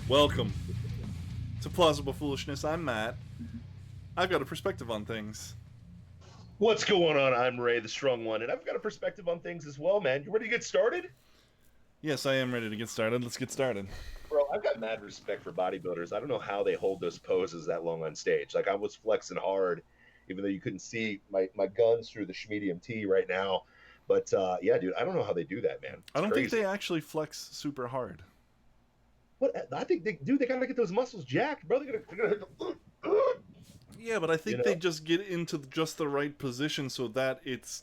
Welcome to Plausible Foolishness. I'm Matt. I've got a perspective on things. What's going on? I'm Ray, the strong one, and I've got a perspective on things as well, man. You ready to get started? Yes, I am ready to get started. Let's get started. Bro, I've got mad respect for bodybuilders. I don't know how they hold those poses that long on stage. Like, I was flexing hard, even though you couldn't see my guns through the medium T right now. But yeah, dude, I don't know how they do that, man. I It's don't think they crazy. actually flex super hard. What I think they gotta get those muscles jacked, bro. They're gonna Yeah, but I you think they know. just get into just the right position so that it's,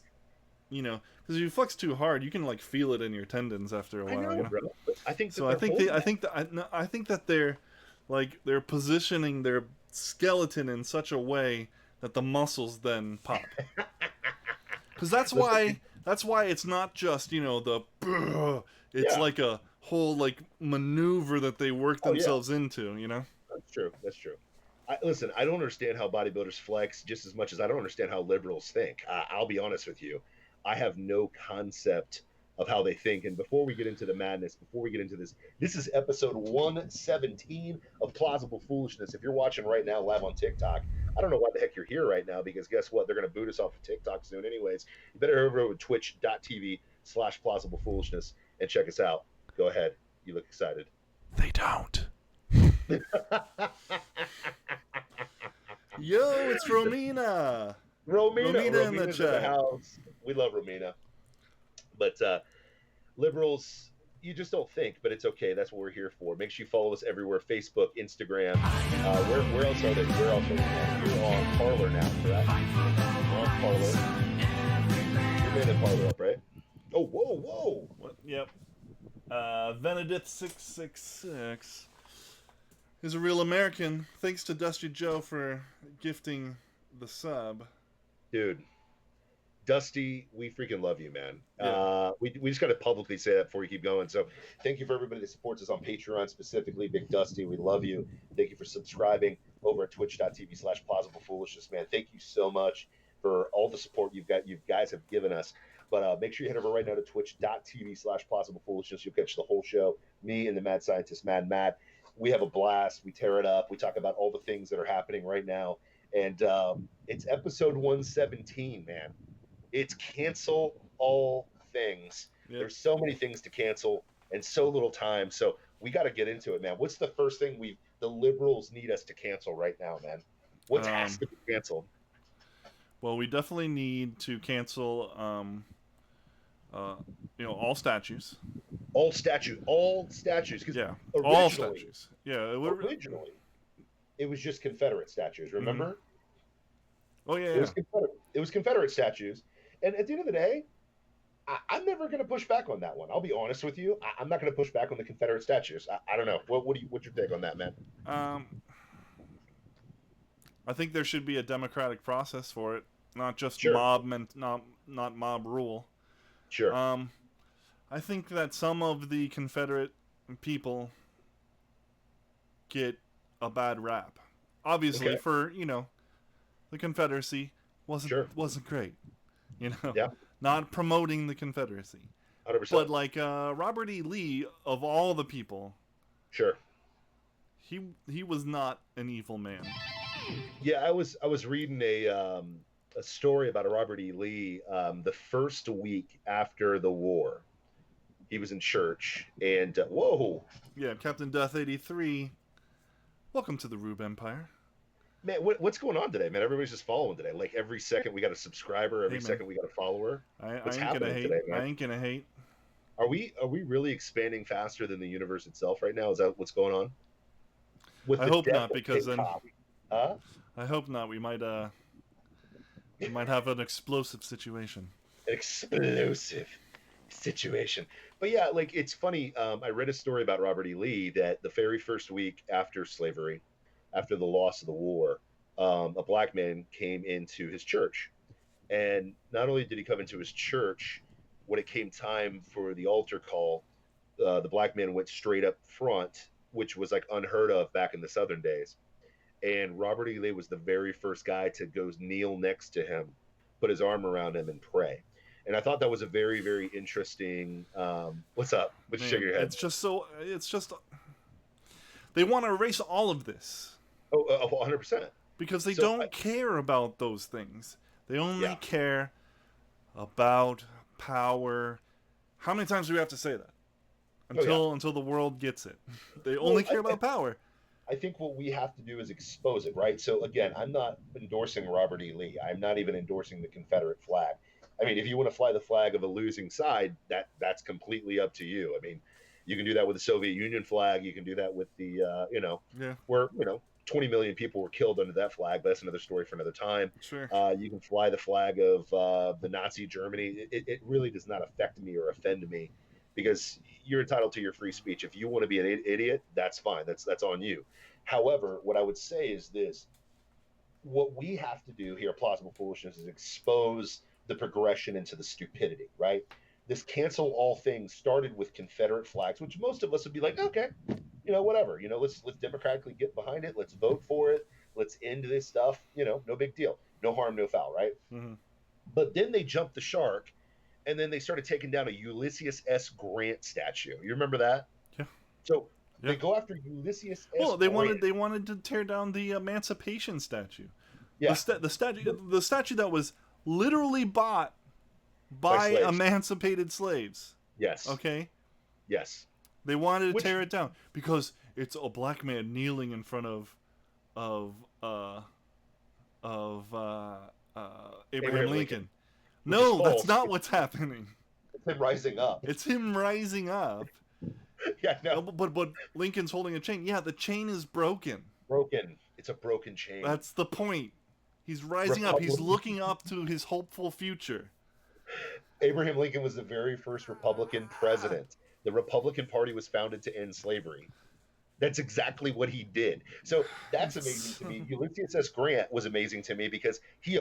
because if you flex too hard, you can like feel it in your tendons after a I while, know, bro. But I think So that I they're think they, holding I that. think that, I, no, I think that they're positioning their skeleton in such a way that the muscles then pop. Because Listen, that's why it's not just it's yeah. like a whole like maneuver that they work Oh yeah. themselves into. That's true. That's true. Listen, I don't understand how bodybuilders flex just as much as I don't understand how liberals think. I'll be honest with you. I have no concept of how they think. And before we get into the madness, before we get into this, this is episode 117 of Plausible Foolishness. If you're watching right now live on TikTok, I don't know why the heck you're here right now because guess what? They're going to boot us off of TikTok soon, anyways. You better head over to twitch.tv/plausible foolishness and check us out. Go ahead. You look excited. They don't. Yo, it's Romina. Romina in the Romina's in the chat. house. We love Romina, but liberals, you just don't think, but it's okay. That's what we're here for. Make sure you follow us everywhere: Facebook, Instagram. Where else are they? Where else are we? You're on Parlor now, correct? You're on Parlor. You're made in Parlor up, right? Oh, whoa, whoa! What? Yep. Venedith666 is a real American. Thanks to Dusty Joe for gifting the sub. Dude, Dusty, we freaking love you, man. Yeah. We just got to publicly say that before we keep going. So, thank you for everybody that supports us on Patreon, specifically Big Dusty. We love you. Thank you for subscribing over at twitch.tv/plausible foolishness, man. Thank you so much for all the support you guys have given us. But make sure you head over right now to twitch.tv/plausible foolishness. You'll catch the whole show. Me and the mad scientist, Mad. We have a blast. We tear it up. We talk about all the things that are happening right now. And it's episode 117, man. It's cancel all things. Yep. There's so many things to cancel and so little time. So we got to get into it, man. What's the first thing the liberals need us to cancel right now, man? What has Um, to be canceled? well, we definitely need to cancel, all statues. All statues, because Yeah, all originally, statues. Yeah. originally it was just Confederate statues. Mm-hmm. Remember, Oh yeah, it was yeah. Confederate. It was Confederate statues, and at the end of the day, I'm never going to push back on that one. I'll be honest with you. I'm not going to push back on the Confederate statues. I don't know. What's your take on that, man? Um, I think there should be a democratic process for it, not just Sure, not mob rule. sure. Um, I think that some of the Confederate people get a bad rap. Obviously, Okay, for the Confederacy sure. wasn't great. You know, Yeah, not promoting the Confederacy, 100%. but like Robert E. Lee, of all the people, Sure. he was not an evil man. Yeah, I was reading a story about a Robert E. Lee the first week after the war. He was in church, and whoa, Yeah, Captain Death 83. Welcome to the Rube Empire. man, what's going on today, man? Everybody's just following today. Like every second we got a subscriber, Hey every man, second we got a follower. I What's ain't gonna happening hate. today, I man? ain't gonna hate. Are we really expanding faster than the universe itself right now? Is that what's going on with I the hope death not, of because then TikTok? Huh? I hope not. We might have an explosive situation. Explosive situation. But yeah, like it's funny. I read a story about Robert E. Lee that the very first week after slavery, after the loss of the war, a black man came into his church. And not only did he come into his church, when it came time for the altar call, the black man went straight up front, which was like unheard of back in the Southern days. And Robert E. Lee was the very first guy to go kneel next to him, put his arm around him, and pray. And I thought that was a very, very interesting. What's up? What's you shake Man, your head? it's just They want to erase all of this Oh, 100%. because they So, don't care about those things. They only yeah. care about power. How many times do we have to say that? Oh, yeah. Until the world gets it. They only Well, care about power. I think what we have to do is expose it, right? So again, I'm not endorsing Robert E. Lee. I'm not even endorsing the Confederate flag. I mean, if you want to fly the flag of a losing side, that's completely up to you. I mean, you can do that with the Soviet Union flag. You can do that with the, Yeah, where 20 million people were killed under that flag. But that's another story for another time. sure. You can fly the flag of the Nazi Germany. It really does not affect me or offend me because you're entitled to your free speech. If you want to be an idiot, that's fine. That's on you. However, what I would say is this: what we have to do here, Plausible Foolishness, is expose the progression into the stupidity, right? This cancel all things started with Confederate flags, which most of us would be like, okay, whatever, let's democratically get behind it, let's vote for it, let's end this stuff, no big deal, no harm, no foul, right? Mm-hmm. But then they jumped the shark, and then they started taking down a Ulysses S. Grant statue. You remember that? Yeah, So yeah. they go after Ulysses S. Well, they Grant. wanted to tear down the Emancipation statue. Yeah, The statue that was literally bought by by slaves. emancipated slaves. Yes. Okay, Yes. they wanted to Which tear it down because it's a black man kneeling in front of uh of Abraham Lincoln. Which is No, that's false. not what's happening. It's him rising up. It's him rising up. Yeah, no. But Lincoln's holding a chain. Yeah, the chain is broken. Broken. It's a broken chain. That's the point. He's rising up. He's looking up to his hopeful future. Abraham Lincoln was the very first Republican president. The Republican Party was founded to end slavery. That's exactly what he did. So that's amazing to me. Ulysses S. Grant was amazing to me because he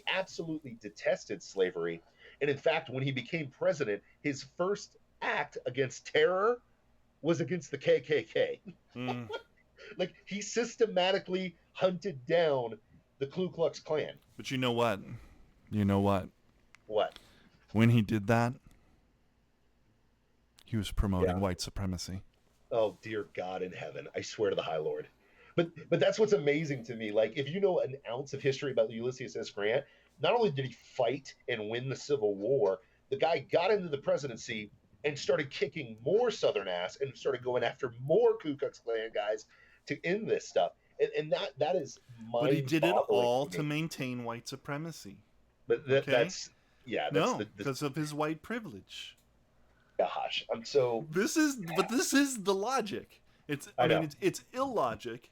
absolutely detested slavery. And in fact, when he became president, his first act against terror was against the KKK. Mm. Like he systematically hunted down the Ku Klux Klan. But you know what? You know what? What? When he did that, he was promoting Yeah. white supremacy. Oh dear God in heaven! I swear to the High Lord. But that's what's amazing to me. Like if you know an ounce of history about Ulysses S. Grant, not only did he fight and win the Civil War, the guy got into the presidency and started kicking more Southern ass and started going after more Ku Klux Klan guys to end this stuff. And that is mind-boggling. But he did it all to maintain white supremacy. But that's no, because of his white privilege. Gosh, I'm so. This is the logic. It's illogic.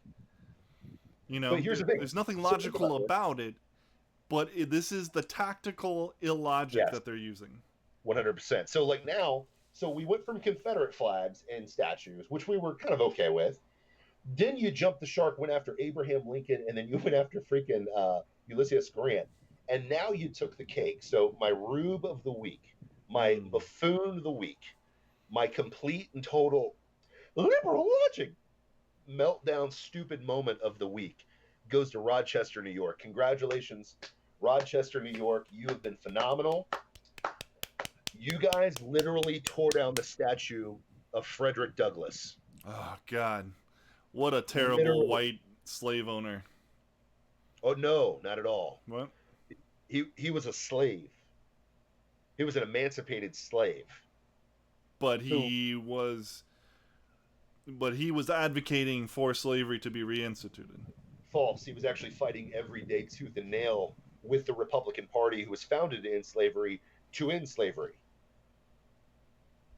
But here's the thing. There's nothing logical about it, but this is the tactical illogic that they're using. 100%. So like now, we went from Confederate flags and statues, which we were kind of okay with. Then you jumped the shark, went after Abraham Lincoln, and then you went after freaking Ulysses Grant. And now you took the cake. So my rube of the week, my buffoon of the week, my complete and total liberal logic meltdown stupid moment of the week goes to Rochester, New York. Congratulations, Rochester, New York. You have been phenomenal. You guys literally tore down the statue of Frederick Douglass. Oh, God. What a terrible white slave owner. Oh, no, not at all. What? He was a slave. He was an emancipated slave. But he was advocating for slavery to be reinstituted. False. He was actually fighting every day tooth and nail with the Republican Party, who was founded to end slavery, to end slavery.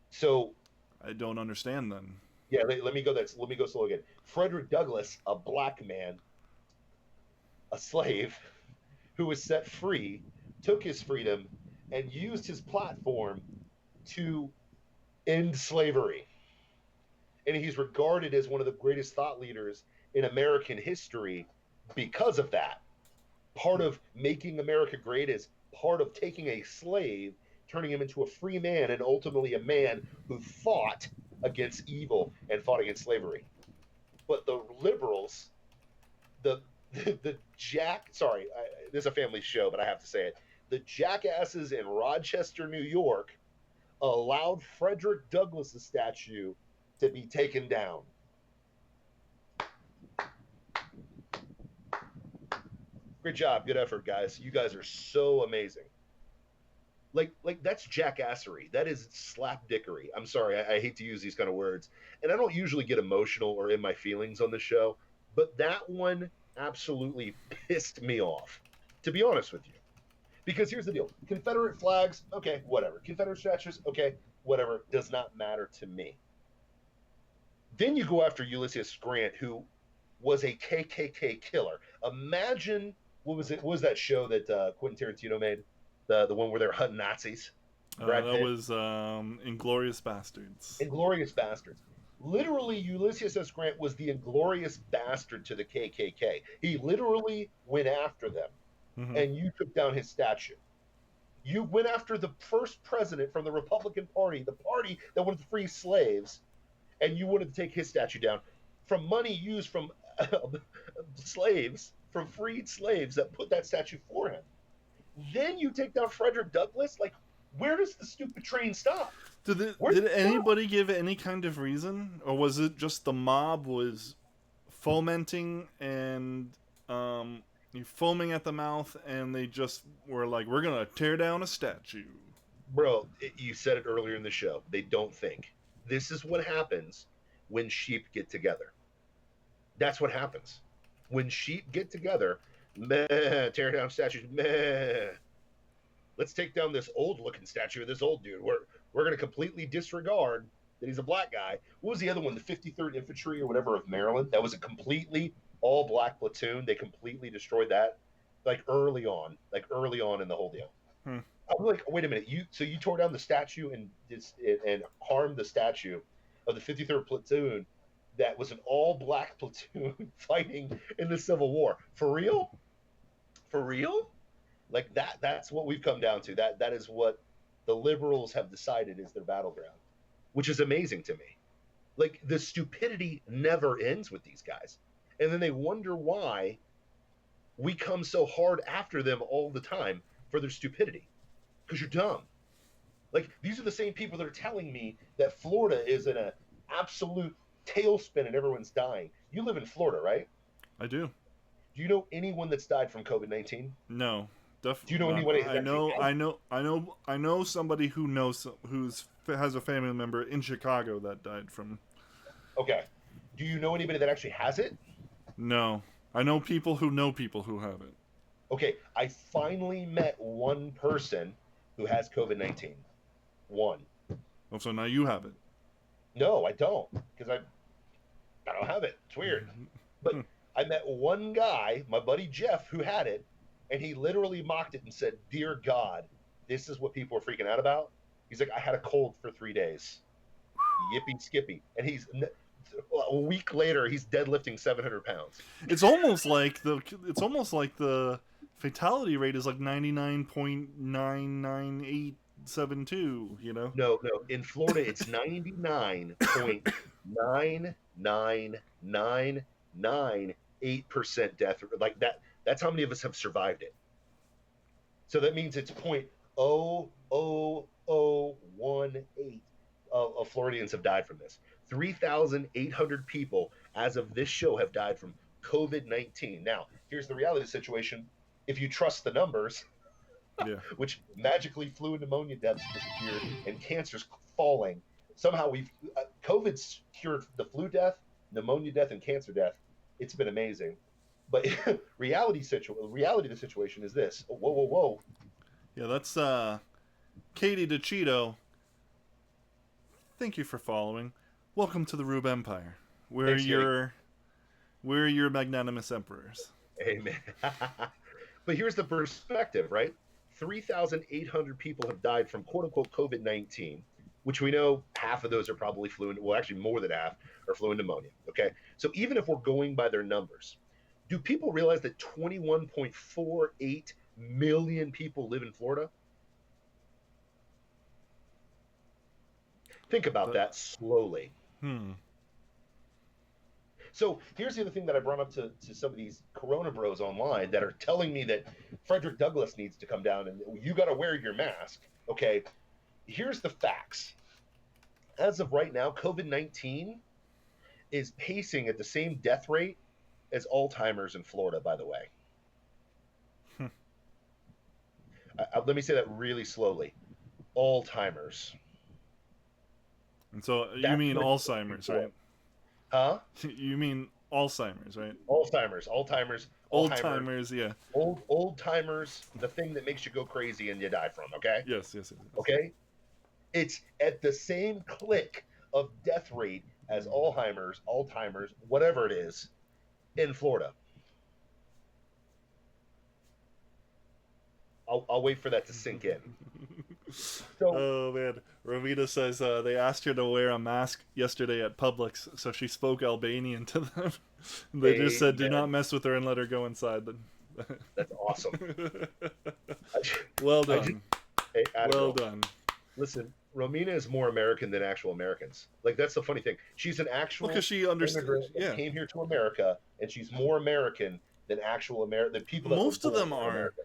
So I don't understand then. Yeah, let me go slow again. Frederick Douglass, a black man, a slave, who was set free, took his freedom, and used his platform to end slavery. And he's regarded as one of the greatest thought leaders in American history because of that. Part of making America great is part of taking a slave, turning him into a free man, and ultimately a man who fought against evil and fought against slavery. But the liberals, this is a family show, but I have to say it. The jackasses in Rochester, New York, allowed Frederick Douglass' statue to be taken down. Great job. Good effort, guys. You guys are so amazing. Like that's jackassery. That is slapdickery. I'm sorry, I hate to use these kind of words, and I don't usually get emotional or in my feelings on the show, but that one absolutely pissed me off, to be honest with you. Because here's the deal: Confederate flags, okay, whatever. Confederate statues, okay, whatever. Does not matter to me. Then you go after Ulysses Grant, who was a KKK killer. Imagine what was it? What was that show that Quentin Tarantino made? The one where they're hunting Nazis. Brad That Pitt. was Inglorious Bastards. Inglorious Bastards. Literally, Ulysses S. Grant was the inglorious bastard to the KKK. He literally went after them, Mm-hmm. and you took down his statue. You went after the first president from the Republican Party, the party that wanted to free slaves, and you wanted to take his statue down from money used from slaves, from freed slaves that put that statue for him. Then you take down Frederick Douglass. Like, where does the stupid train stop? Did anybody give any kind of reason, or was it just the mob was fomenting and foaming at the mouth, and they just were like, "We're gonna tear down a statue"? Bro, you said it earlier in the show. They don't think. This is what happens when sheep get together. That's what happens. When sheep get together, meh, tear down statues, meh. Let's take down this old looking statue of this old dude. We're going to completely disregard that he's a black guy. What was the other one? The 53rd Infantry or whatever of Maryland? That was a completely all black platoon. They completely destroyed that like early on in the whole deal. Hmm. I'm like, wait a minute. You tore down the statue and harmed the statue of the 53rd platoon that was an all black platoon fighting in the Civil War. For real? For real? Like that's what we've come down to. That is what the liberals have decided is their battleground, which is amazing to me. Like the stupidity never ends with these guys. And then they wonder why we come so hard after them all the time for their stupidity. Because you're dumb. Like these are the same people that are telling me that Florida is in an absolute tailspin and everyone's dying. You live in Florida, right? I do. Do you know anyone that's died from COVID-19? No, Do you definitely know not. anyone that I know somebody who knows who's has a family member in Chicago that died from. Okay. Do you know anybody that actually has it? No, I know people who have it. Okay, I finally met one person who has COVID-19. One. Oh, so now you have it. No, I don't, because I don't have it. It's weird. But I met one guy, my buddy Jeff, who had it, and he literally mocked it and said, "Dear God, this is what people are freaking out about." He's like, "I had a cold for 3 days." Yippee skippy. And a week later, he's deadlifting 700 pounds. It's almost like the fatality rate is like 99.99872. You know. No. In Florida, it's 99.99998% death. Like that. That's how many of us have survived it. So that means it's 0.00018 of Floridians have died from this. 3,800 people, as of this show, have died from COVID-19. Now, here's the reality situation. If you trust the numbers, Yeah. which magically flu and pneumonia deaths disappeared and cancer's falling. Somehow COVID's cured the flu death, pneumonia death, and cancer death. It's been amazing. But reality of the situation is this. Whoa. Yeah, that's Katie DeCito. Thank you for following. Welcome to the Rube Empire. We're your magnanimous emperors. Amen. But here's the perspective, right? 3,800 people have died from quote-unquote COVID-19, which we know half of those are probably actually more than half are flu and pneumonia, okay? So even if we're going by their numbers, do people realize that 21.48 million people live in Florida? Think about that slowly. So here's the other thing that I brought up to some of these Corona bros online that are telling me that Frederick Douglass needs to come down and you got to wear your mask. Okay, here's the facts. As of right now, COVID-19 is pacing at the same death rate as Alzheimer's in Florida, by the way. Let me say that really slowly. All-timers. And so you That's mean what it's looking Alzheimer's, for. right? Huh? You mean Alzheimer's, right? Alzheimer's, Old Alzheimer's, timers, yeah. old timers, the thing that makes you go crazy and you die from, okay? Yes, yes, yes, yes. Okay? It's at the same click of death rate as Alzheimer's, whatever it is, in Florida. I'll wait for that to sink in. So Oh man, Romita says they asked her to wear a mask yesterday at Publix, so she spoke Albanian to them. They just said, "Do not amen. mess with her and let her go inside." That's awesome. Well I just done, hey, well Attagirl, done. listen, Romina is more American than actual Americans. Like that's the funny thing. She's an Well, because actual she understood. immigrant that Yeah, came here to America, and she's more American than actual American than people that were most of born them in are. America.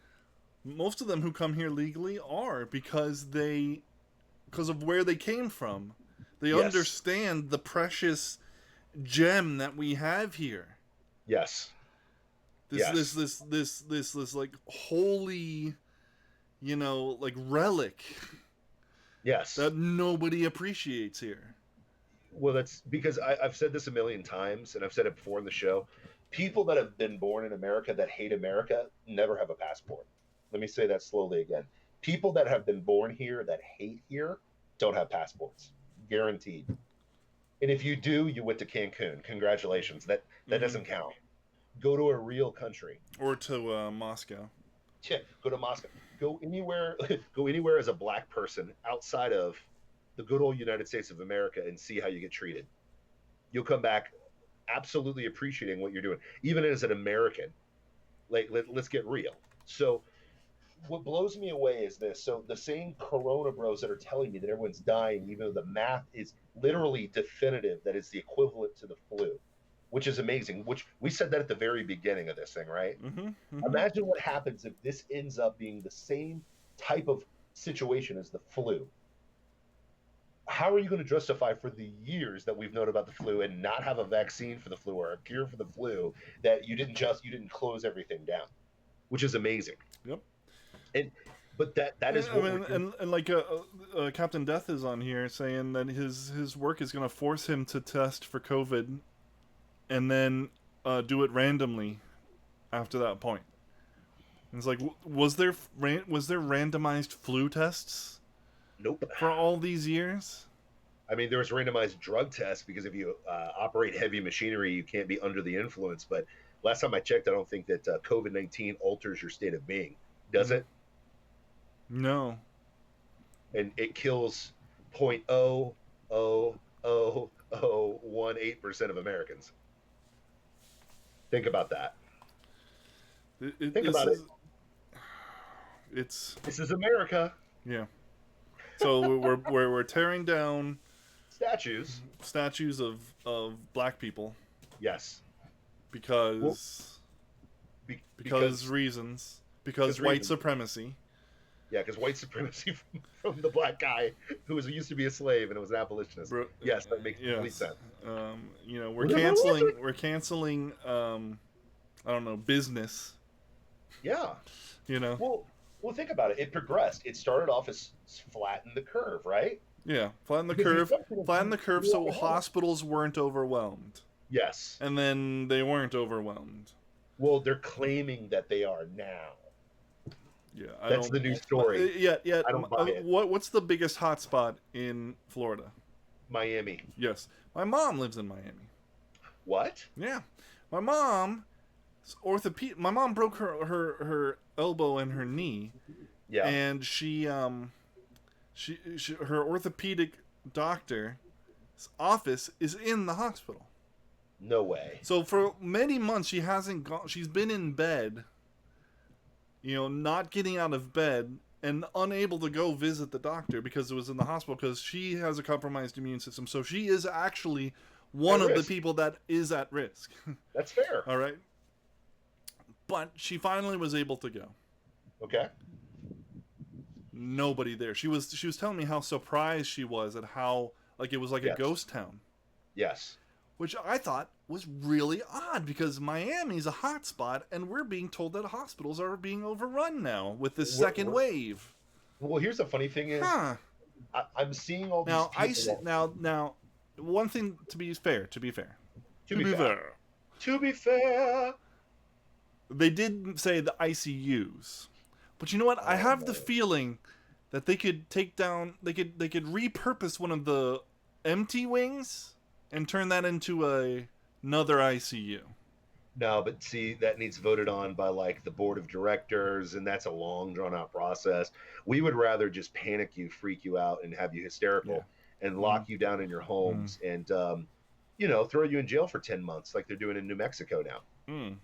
Most of them who come here legally are because of where they came from. They Yes, understand the precious gem that we have here. yes, yes, This like holy, like relic yes. that nobody appreciates here. Well, that's because I've said this a million times, and I've said it before in the show. People that have been born in America that hate America never have a passport. Let me say that slowly again. People that have been born here that hate here don't have passports, guaranteed. And if you do, you went to Cancun. Congratulations. That Mm-hmm. doesn't count. Go to a real country. Or to Moscow. Yeah, go to Moscow. Go anywhere. Go anywhere as a black person outside of the good old United States of America and see how you get treated. You'll come back absolutely appreciating what you're doing, even as an American. Like let's get real. So what blows me away is this. So the same Corona bros that are telling me that everyone's dying, even though the math is literally definitive that it's the equivalent to the flu, which is amazing. Which we said that at the very beginning of this thing, right? Mm-hmm. Mm-hmm. Imagine what happens if this ends up being the same type of situation as the flu. How are you going to justify for the years that we've known about the flu and not have a vaccine for the flu or a cure for the flu that you didn't close everything down, which is amazing. Yep. And but that is I what we're mean, doing. and like Captain Death is on here saying that his work is going to force him to test for COVID and then do it randomly after that point. And it's like, was there randomized flu tests Nope. for all these years? I mean, there was randomized drug tests because if you operate heavy machinery, you can't be under the influence. But last time I checked, I don't think that COVID-19 alters your state of being. Does Mm. it? No. And it kills 0.00018% of Americans. Think about that. Think This about it. is it's This is America. yeah. So we're tearing down Statues. statues of black people Yes. Well, because because reasons because white reasons. supremacy. Yeah, because white supremacy from the black guy who used to be a slave and was an abolitionist. Bro, Yes, that makes complete yes. sense. We're canceling I don't know, business, Yeah. you know. Well, think about it. It progressed. It started off as flatten the curve, right? Yeah, Because the assumption is flatten the curve you so already have it. hospitals weren't overwhelmed. Yes. And then they weren't overwhelmed. Well, they're claiming that they are now. Yeah, That's the new story. yeah. I don't buy it. What's the biggest hotspot in Florida? Miami. Yes, my mom lives in Miami. What? Yeah, my mom, My mom broke her elbow and her knee, Yeah. and she her orthopedic doctor's office is in the hospital. No way. So for many months she hasn't gone. She's been in bed, not getting out of bed and unable to go visit the doctor because it was in the hospital because she has a compromised immune system. So she is actually one At of the risk. people that is at risk. That's fair. All right. But she finally was able to go. Okay. Nobody there. She was telling me how surprised she was at how like it was like a Yes. ghost town. Yes. which I thought was really odd because Miami's a hot spot, and we're being told that hospitals are being overrun now with this second We're, wave. well, here's the funny thing is, Huh. I'm seeing all these Now I people. see, now one thing to be fair, To be fair, to be fair. they did say the ICUs, but you know what? I have the feeling that they could take down, they could repurpose one of the empty wings and turn that into another ICU. No, but see, that needs voted on by like the board of directors, and that's a long, drawn out process. We would rather just panic you, freak you out, and have you Yeah. hysterical and Mm. lock you down in your Mm. homes and, throw you in jail for 10 months like they're doing in New Mexico now. Mm.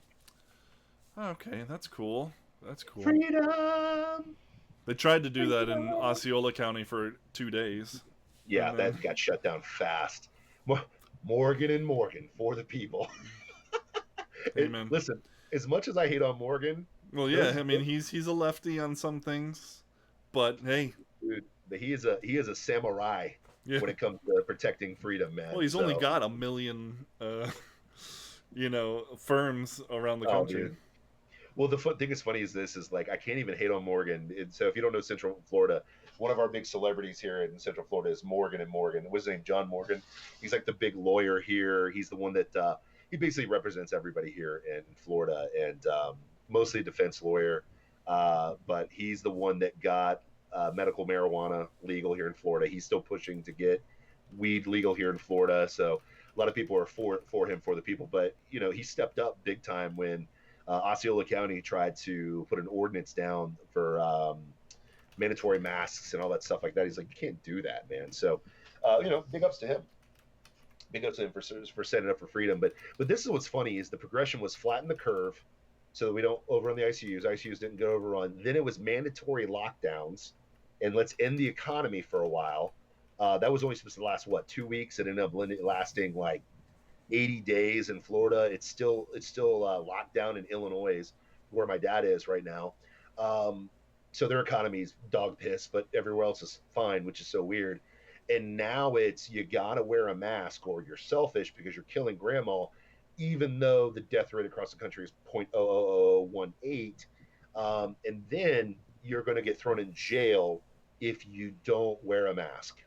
Okay, that's cool. That's cool. Freedom! They tried to do that in Freedom! Osceola County for 2 days. Yeah, And then, that got shut down fast. Morgan and Morgan for the people. amen. Listen, as much as I hate on Morgan, Well, yeah, I mean he's a lefty on some things, but hey, dude, he is a samurai yeah. when it comes to protecting freedom, man. Well, he's So, only got 1 million, firms around the country. dude. Well, the thing is funny is this is like I can't even hate on Morgan. So if you don't know Central Florida, one of our big celebrities here in Central Florida is Morgan and Morgan. What's his name? John Morgan. He's like the big lawyer here. He's the one that he basically represents everybody here in Florida, and mostly a defense lawyer. But he's the one that got medical marijuana legal here in Florida. He's still pushing to get weed legal here in Florida. So a lot of people are for him, for the people. But he stepped up big time when Osceola County tried to put an ordinance down for mandatory masks and all that stuff like that. He's like, you can't do that, man. So, big ups to him. Big ups to him for setting up for freedom. But this is what's funny is the progression was flatten the curve so that we don't overrun the ICUs. ICUs didn't get overrun. Then it was mandatory lockdowns, and let's end the economy for a while. That was only supposed to last 2 weeks. It ended up lasting like 80 days in Florida. It's still locked down in Illinois, where my dad is right now. So their economy's dog piss, but everywhere else is fine, which is so weird. And now it's you gotta wear a mask or you're selfish because you're killing grandma, even though the death rate across the country is 0.00018. And then you're going to get thrown in jail if you don't wear a mask.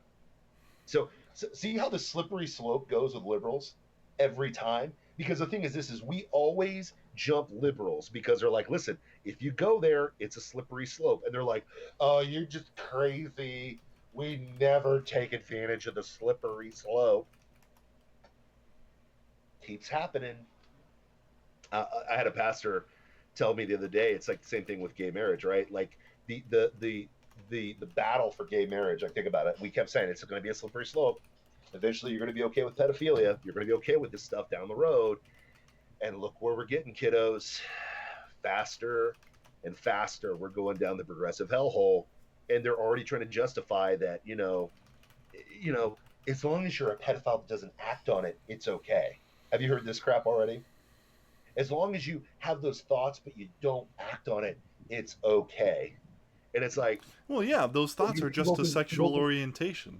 So see how the slippery slope goes with liberals every time? Because the thing is, this is we always jump liberals because they're like, listen, if you go there, it's a slippery slope. And they're like, oh, you're just crazy. We never take advantage of the slippery slope. Keeps happening. I had a pastor tell me the other day, it's like the same thing with gay marriage, right? Like the battle for gay marriage. Like, think about it. We kept saying it's going to be a slippery slope. Eventually, you're going to be okay with pedophilia. You're going to be okay with this stuff down the road. And look where we're getting, kiddos. Faster and faster, we're going down the progressive hellhole. And they're already trying to justify that, as long as you're a pedophile that doesn't act on it, it's okay. Have you heard this crap already? As long as you have those thoughts, but you don't act on it, it's okay. And it's like, well, yeah, those thoughts are just a sexual orientation.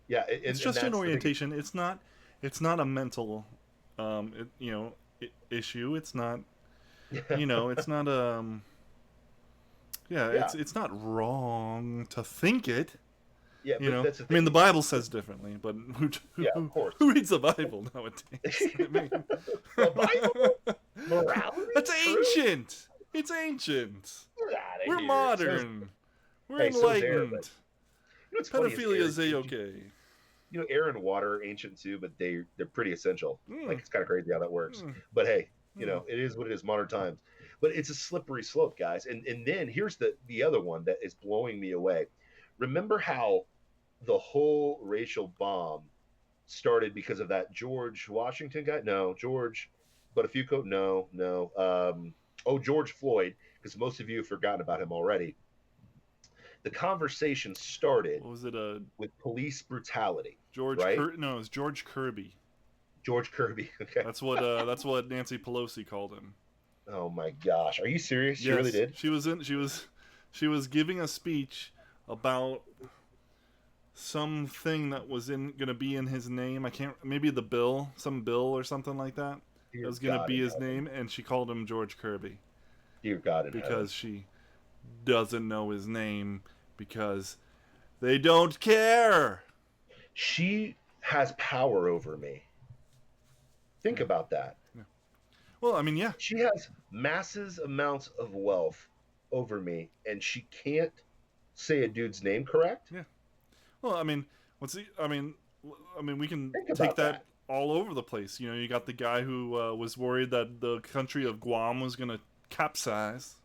Yeah, it's just an orientation. It's not a mental, issue. It's not, it's not it's not wrong to think it. Yeah, but that's the thing. I mean, the Bible says differently, but of course. Who reads the Bible nowadays? I mean, the Bible? Morality? That's ancient. It's ancient. We're modern. We're enlightened. Pedophilia is a-okay. Air and water are ancient too, but they're pretty essential. Like, it's kind of crazy how that works. But hey, it is what it is, modern times. But it's a slippery slope, guys. And then here's the other one that is blowing me away. Remember how the whole racial bomb started because of that George Washington guy? No, George, but a few no. George Floyd, because most of you have forgotten about him already. The conversation started with police brutality. George, right? No, it's George Kirby. George Kirby. Okay. That's what Nancy Pelosi called him. Oh my gosh, are you serious? She yes, really did. She was giving a speech about something that was gonna be in his name. I can't, maybe the bill, some bill or something like that. It Dear was gonna God be in his heaven. name, and she called him George Kirby Dear God in heaven. because she doesn't know his name because they don't care. She has power over me. Think Yeah. about that. Yeah. Well, I mean, yeah. She has massive amounts of wealth over me, and she can't say a dude's name correct. Yeah. Well, I mean, I mean, we can Think take about that that. all over the place. You know, you got the guy who was worried that the country of Guam was going to capsize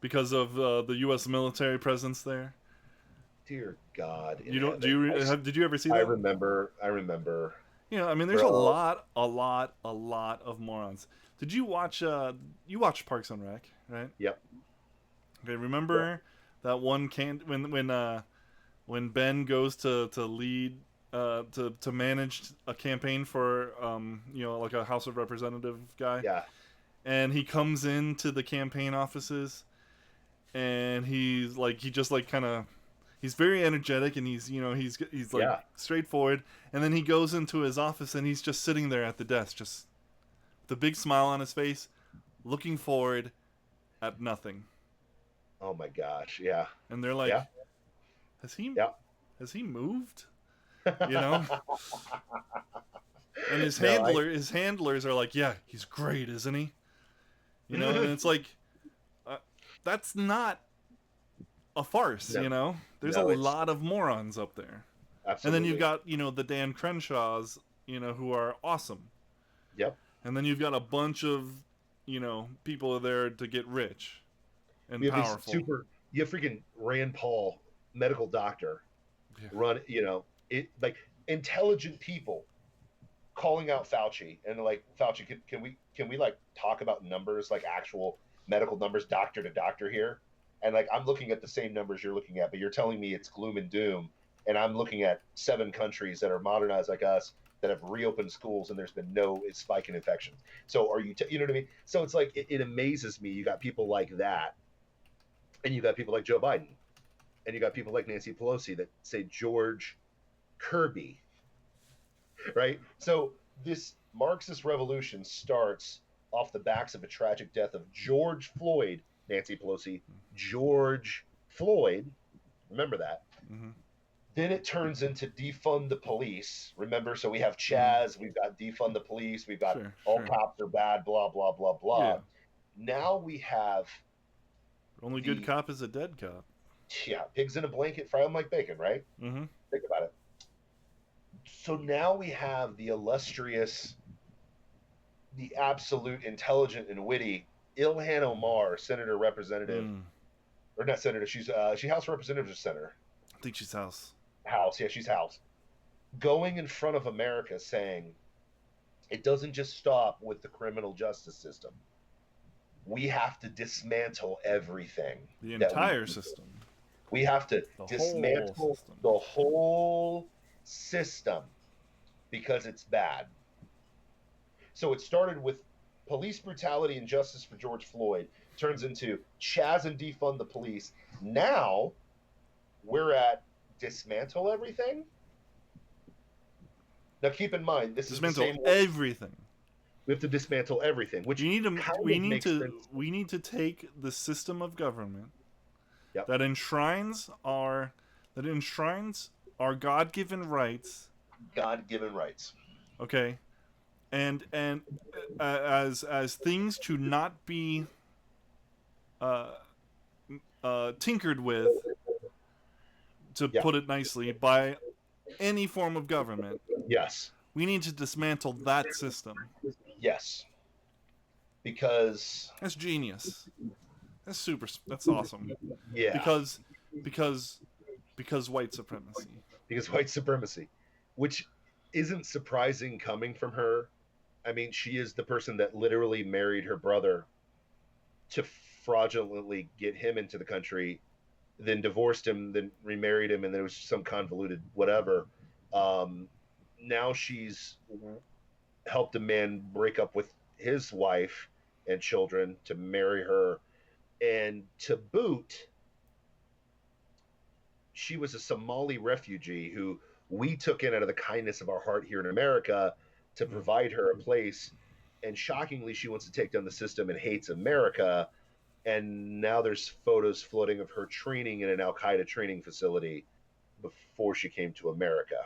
because of the U.S. military presence there. Dear God in You don't? Do heaven. you have? Did you ever see I that? remember. I remember. You know, I mean, there's Bro. a lot of morons. Did you watch? You watched Parks and Rec, right? Yep. Okay, Yep. remember that one when Ben goes to lead to manage a campaign for you know, like a House of Representative guy, Yeah. and he comes into the campaign offices, and he just like kind of, he's very energetic, and he's like Yeah. straightforward, and then he goes into his office, and he's just sitting there at the desk, just with a big smile on his face, looking forward at nothing. Oh my gosh. Yeah. And they're like, Yeah. has he Yeah. has he moved? You know? And No, I his handlers are like, yeah, he's great, isn't he? You know, and it's like, uh, that's not a farce. no. You know, there's a No, it's lot of morons up there, and then you've absolutely. got, you know, the Dan Crenshaws, you know, who are awesome, Yep. and then you've got a bunch of, you know, people there to get rich We and have these powerful. super you have freaking Rand Paul, medical doctor, Yeah. run, it like intelligent people calling out Fauci and like Fauci, can we like talk about numbers, like actual medical numbers, doctor to doctor here? And like I'm looking at the same numbers you're looking at, but you're telling me it's gloom and doom, and I'm looking at 7 countries that are modernized like us that have reopened schools and there's been no spike in infections. So are you know what I mean? So it's like it amazes me. You got people like that, and you got people like Joe Biden, and you got people like Nancy Pelosi that say George Kirby, right? So this Marxist revolution starts off the backs of a tragic death of George Floyd, Nancy Pelosi, George Floyd. Remember that. Mm-hmm. Then it turns into defund the police. Remember, so we have Mm-hmm. Chaz, we've got defund the police, we've got Sure. all Sure. cops are bad, blah, blah, blah, Yeah. blah. Now we have Only good the, cop is a dead cop. yeah, pigs in a blanket, fry them like bacon, right? Mm-hmm. Think about it. So now we have the illustrious, the absolute intelligent and witty Ilhan Omar, senator representative, Mm. or not senator, she House Representatives or senator, I think she's house. House, yeah, she's House, going in front of America saying it doesn't just stop with the criminal justice system. We have to dismantle everything The that entire system. we have to The whole dismantle system. the whole system because it's bad. So it started with police brutality and justice for George Floyd, turns into Chaz and defund the police. Now we're at dismantle everything. Now keep in mind, this is the Dismantle same. everything. We have to dismantle everything, which kind of makes sense. We need to take the system of government Yep. that enshrines our God-given rights, God-given rights. okay, and as things to not be uh, tinkered with, to Yeah. put it nicely, by any form of government. Yes. We need to dismantle that system. Yes. Because That's genius. That's super. That's awesome. yeah, Because because because white supremacy. because white supremacy, which isn't surprising coming from her. I mean, she is the person that literally married her brother to fraudulently get him into the country, then divorced him, then remarried him, and there was some convoluted whatever. Um, Now she's helped a man break up with his wife and children to marry her, and to boot, she was a Somali refugee who we took in out of the kindness of our heart here in America to provide her a place. And shockingly, she wants to take down the system and hates America. And now there's photos floating of her training in an Al Qaeda training facility before she came to America.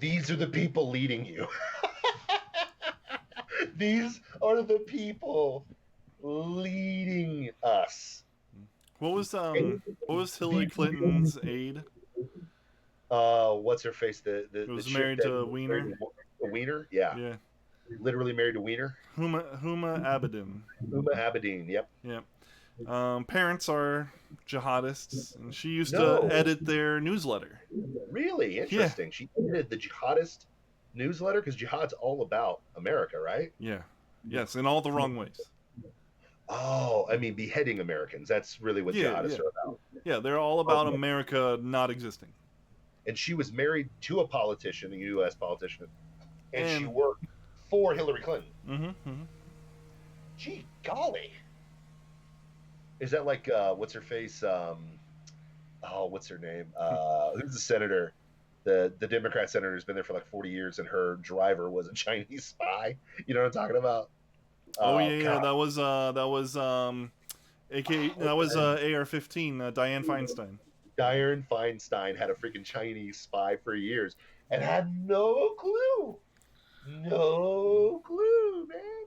These are the people leading you. These are the people leading us. What was Hillary Clinton's aide? What's her face? The Who was chick married that to Wiener? Wiener? Yeah. Yeah. Literally married to Wiener. Huma Abedin. Uma Abedin. Yep. Yeah. Parents are jihadists, and she used to No. edit their newsletter. Really interesting. She edited the jihadist newsletter because jihad's all about America, right? Yeah. Yes, in all the wrong ways. Oh, I mean, beheading Americans. That's really what jihadists are about. Yeah, they're all about America not existing. And she was married to a politician, a U.S. politician, and she And- worked for Hillary Clinton. Mm-hmm. Gee golly. Is that like, what's her face? What's her name? Who's the senator? The Democrat senator has been there for like 40 years, and her driver was a Chinese spy. You know what I'm talking about? Yeah. That was AR-15. Dianne Feinstein. Dianne Feinstein had a freaking Chinese spy for years and had no clue. No clue, man.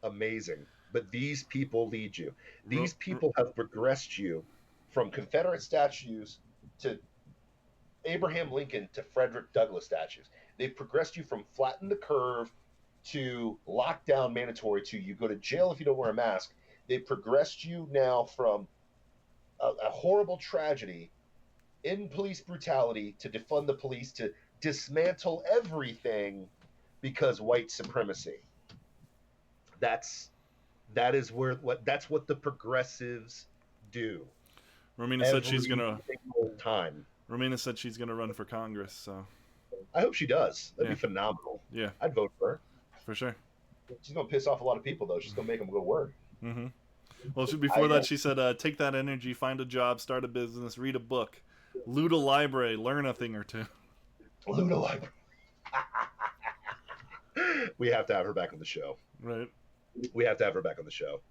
Amazing. But these people lead you. These people have progressed you from Confederate statues to Abraham Lincoln to Frederick Douglass statues. They've progressed you from flatten the curve to lockdown mandatory to you go to jail if you don't wear a mask. They've progressed you now from a horrible tragedy in police brutality to defund the police to dismantle everything because white supremacy. That's what the progressives do. Romina said she's gonna. Time. Romina said she's gonna run for Congress. So I hope she does. That'd be phenomenal. Yeah, I'd vote for her. For sure. She's gonna piss off a lot of people though. She's gonna make them go to work. Mm-hmm. Well, before that, she said, "Take that energy, find a job, start a business, read a book, loot a library, learn a thing or two." Loot a library. We have to have her back on the show. Right. We have to have her back on the show.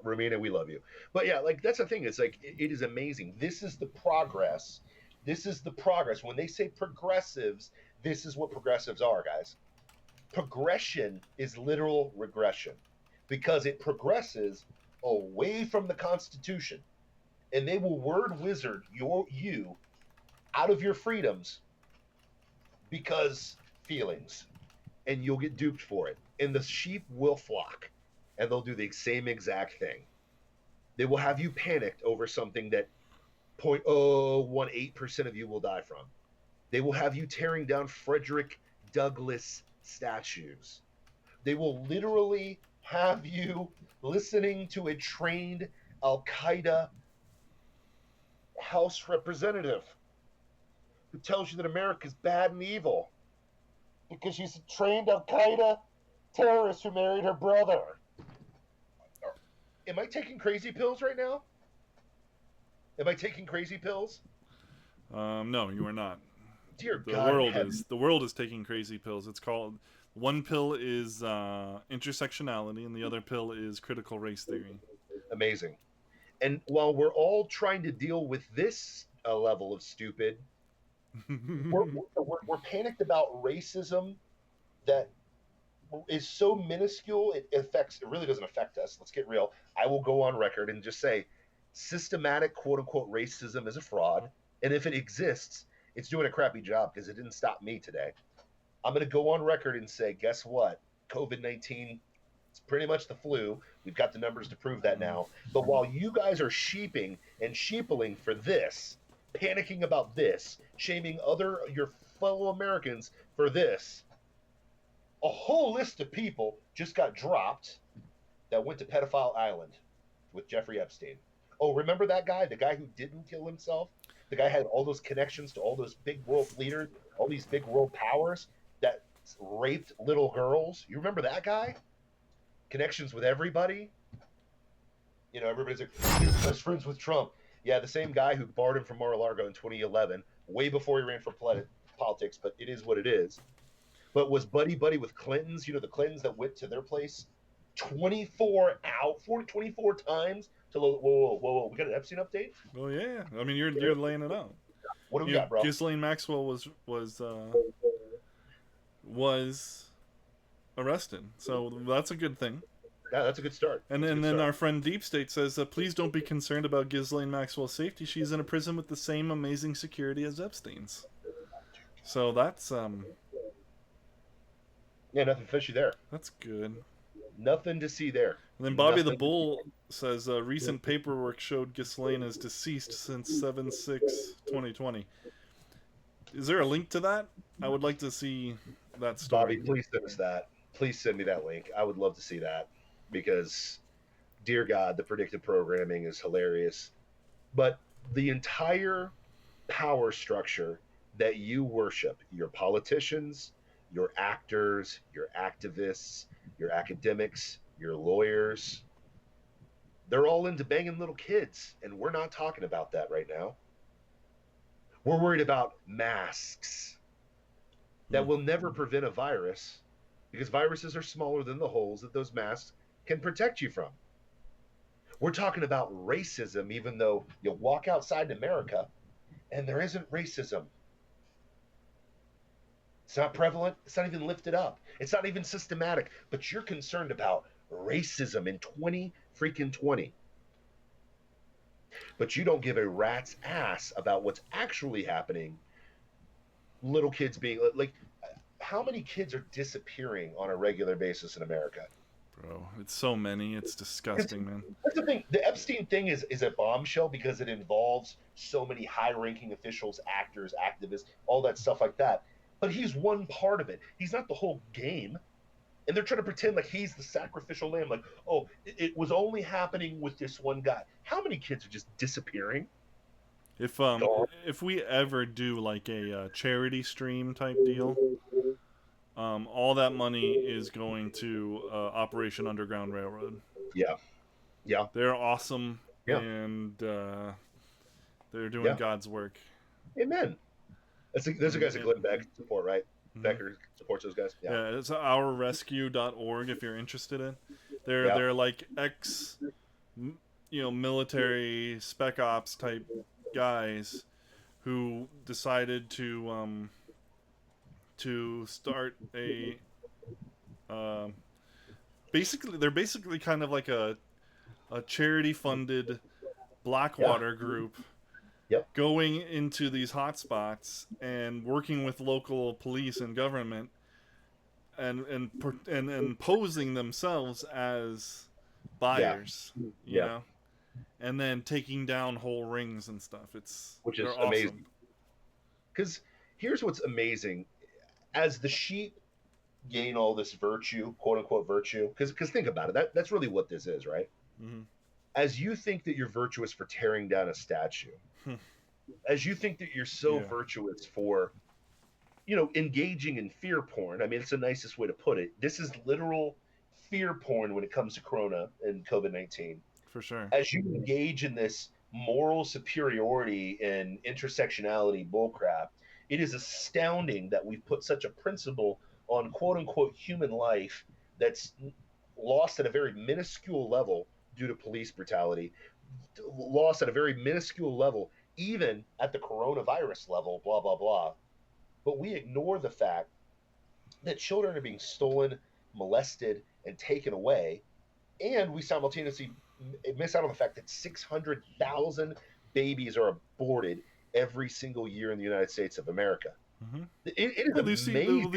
Romina, we love you. But yeah, like that's the thing. It's like it is amazing. This is the progress. This is the progress. When they say progressives, this is what progressives are, guys. Progression is literal regression because it progresses away from the Constitution, and they will word wizard you out of your freedoms because feelings, and you'll get duped for it. And the sheep will flock, and they'll do the same exact thing. They will have you panicked over something that 0.018% of you will die from. They will have you tearing down Frederick Douglass statues. They will literally have you listening to a trained Al Qaeda House representative who tells you that America is bad and evil because she's a trained Al Qaeda terrorist who married her brother. Am I taking crazy pills right now? Am I taking crazy pills? No, you are not. Dear the God, the world is taking crazy pills. It's called, one pill is intersectionality, and the other pill is critical race theory. Amazing. And while we're all trying to deal with this level of stupid, we're panicked about racism that is so minuscule it really doesn't affect us. Let's get real. I will go on record and just say systematic quote unquote racism is a fraud, and if it exists, it's doing a crappy job because it didn't stop me today. I'm going to go on record and say, guess what? COVID-19, it's pretty much the flu. We've got the numbers to prove that now. But while you guys are sheeping and sheepling for this, panicking about this, shaming your fellow Americans for this, a whole list of people just got dropped that went to Pedophile Island with Jeffrey Epstein. Oh, remember that guy? The guy who didn't kill himself? The guy had all those connections to all those big world leaders, all these big world powers that raped little girls. You remember that guy? Connections with everybody? Everybody's like, he was best friends with Trump. Yeah, the same guy who barred him from Mar-a-Lago in 2011, way before he ran for politics, but it is what it is. But was buddy with Clintons, the Clintons that went to their place 24 times to, whoa, we got an Epstein update? Well, yeah. I mean, you're laying it out. What do we got, bro? Ghislaine Maxwell was arrested, so that's a good thing. Yeah, that's a good start. And then our friend Deep State says, please don't be concerned about Ghislaine Maxwell's safety. She's in a prison with the same amazing security as Epstein's. So that's yeah, nothing fishy there. That's good. Nothing to see there. And then Bobby the Bull says recent paperwork showed Ghislaine is deceased since 7/6/2020. Is there a link to that? I would like to see that story. Bobby, please send us that. Please send me that link. I would love to see that because, dear God, the predictive programming is hilarious. But the entire power structure that you worship, your politicians, your actors, your activists, your academics, your lawyers, they're all into banging little kids. And we're not talking about that right now. We're worried about masks that will never prevent a virus because viruses are smaller than the holes that those masks can protect you from. We're talking about racism, even though you walk outside in America and there isn't racism. It's not prevalent. It's not even lifted up. It's not even systematic. But you're concerned about racism in 2020. But you don't give a rat's ass about what's actually happening. Little kids being like, how many kids are disappearing on a regular basis in America? Bro, it's so many. It's disgusting, man. That's the thing. The Epstein thing is a bombshell because it involves so many high-ranking officials, actors, activists, all that stuff like that. But he's one part of it. He's not the whole game. And they're trying to pretend like he's the sacrificial lamb. Like, oh, it was only happening with this one guy. How many kids are just disappearing? If we ever do like a charity stream type deal, all that money is going to Operation Underground Railroad. Yeah. They're awesome, and they're doing God's work. Amen. Those are guys that Glenn Beck support, right? Mm-hmm. Becker supports those guys. Yeah, it's ourrescue.org if you're interested in. They're like military spec ops type guys who decided to start a they're basically kind of like a charity funded Blackwater group. Yep. Going into these hotspots and working with local police and government, and posing themselves as buyers, you know, and then taking down whole rings and stuff. Which is awesome. Amazing. Because here's what's amazing: as the sheep gain all this virtue, quote unquote virtue, because think about it, that's really what this is, right? Mm-hmm. As you think that you're virtuous for tearing down a statue, as you think that you're so virtuous for, engaging in fear porn. I mean, it's the nicest way to put it. This is literal fear porn when it comes to Corona and COVID-19. For sure. As you engage in this moral superiority and intersectionality bullcrap, it is astounding that we've put such a principle on quote unquote human life that's lost at a very minuscule level due to police brutality, lost at a very minuscule level, even at the coronavirus level, blah, blah, blah. But we ignore the fact that children are being stolen, molested, and taken away. And we simultaneously miss out on the fact that 600,000 babies are aborted every single year in the United States of America. Mm-hmm. It is amazing.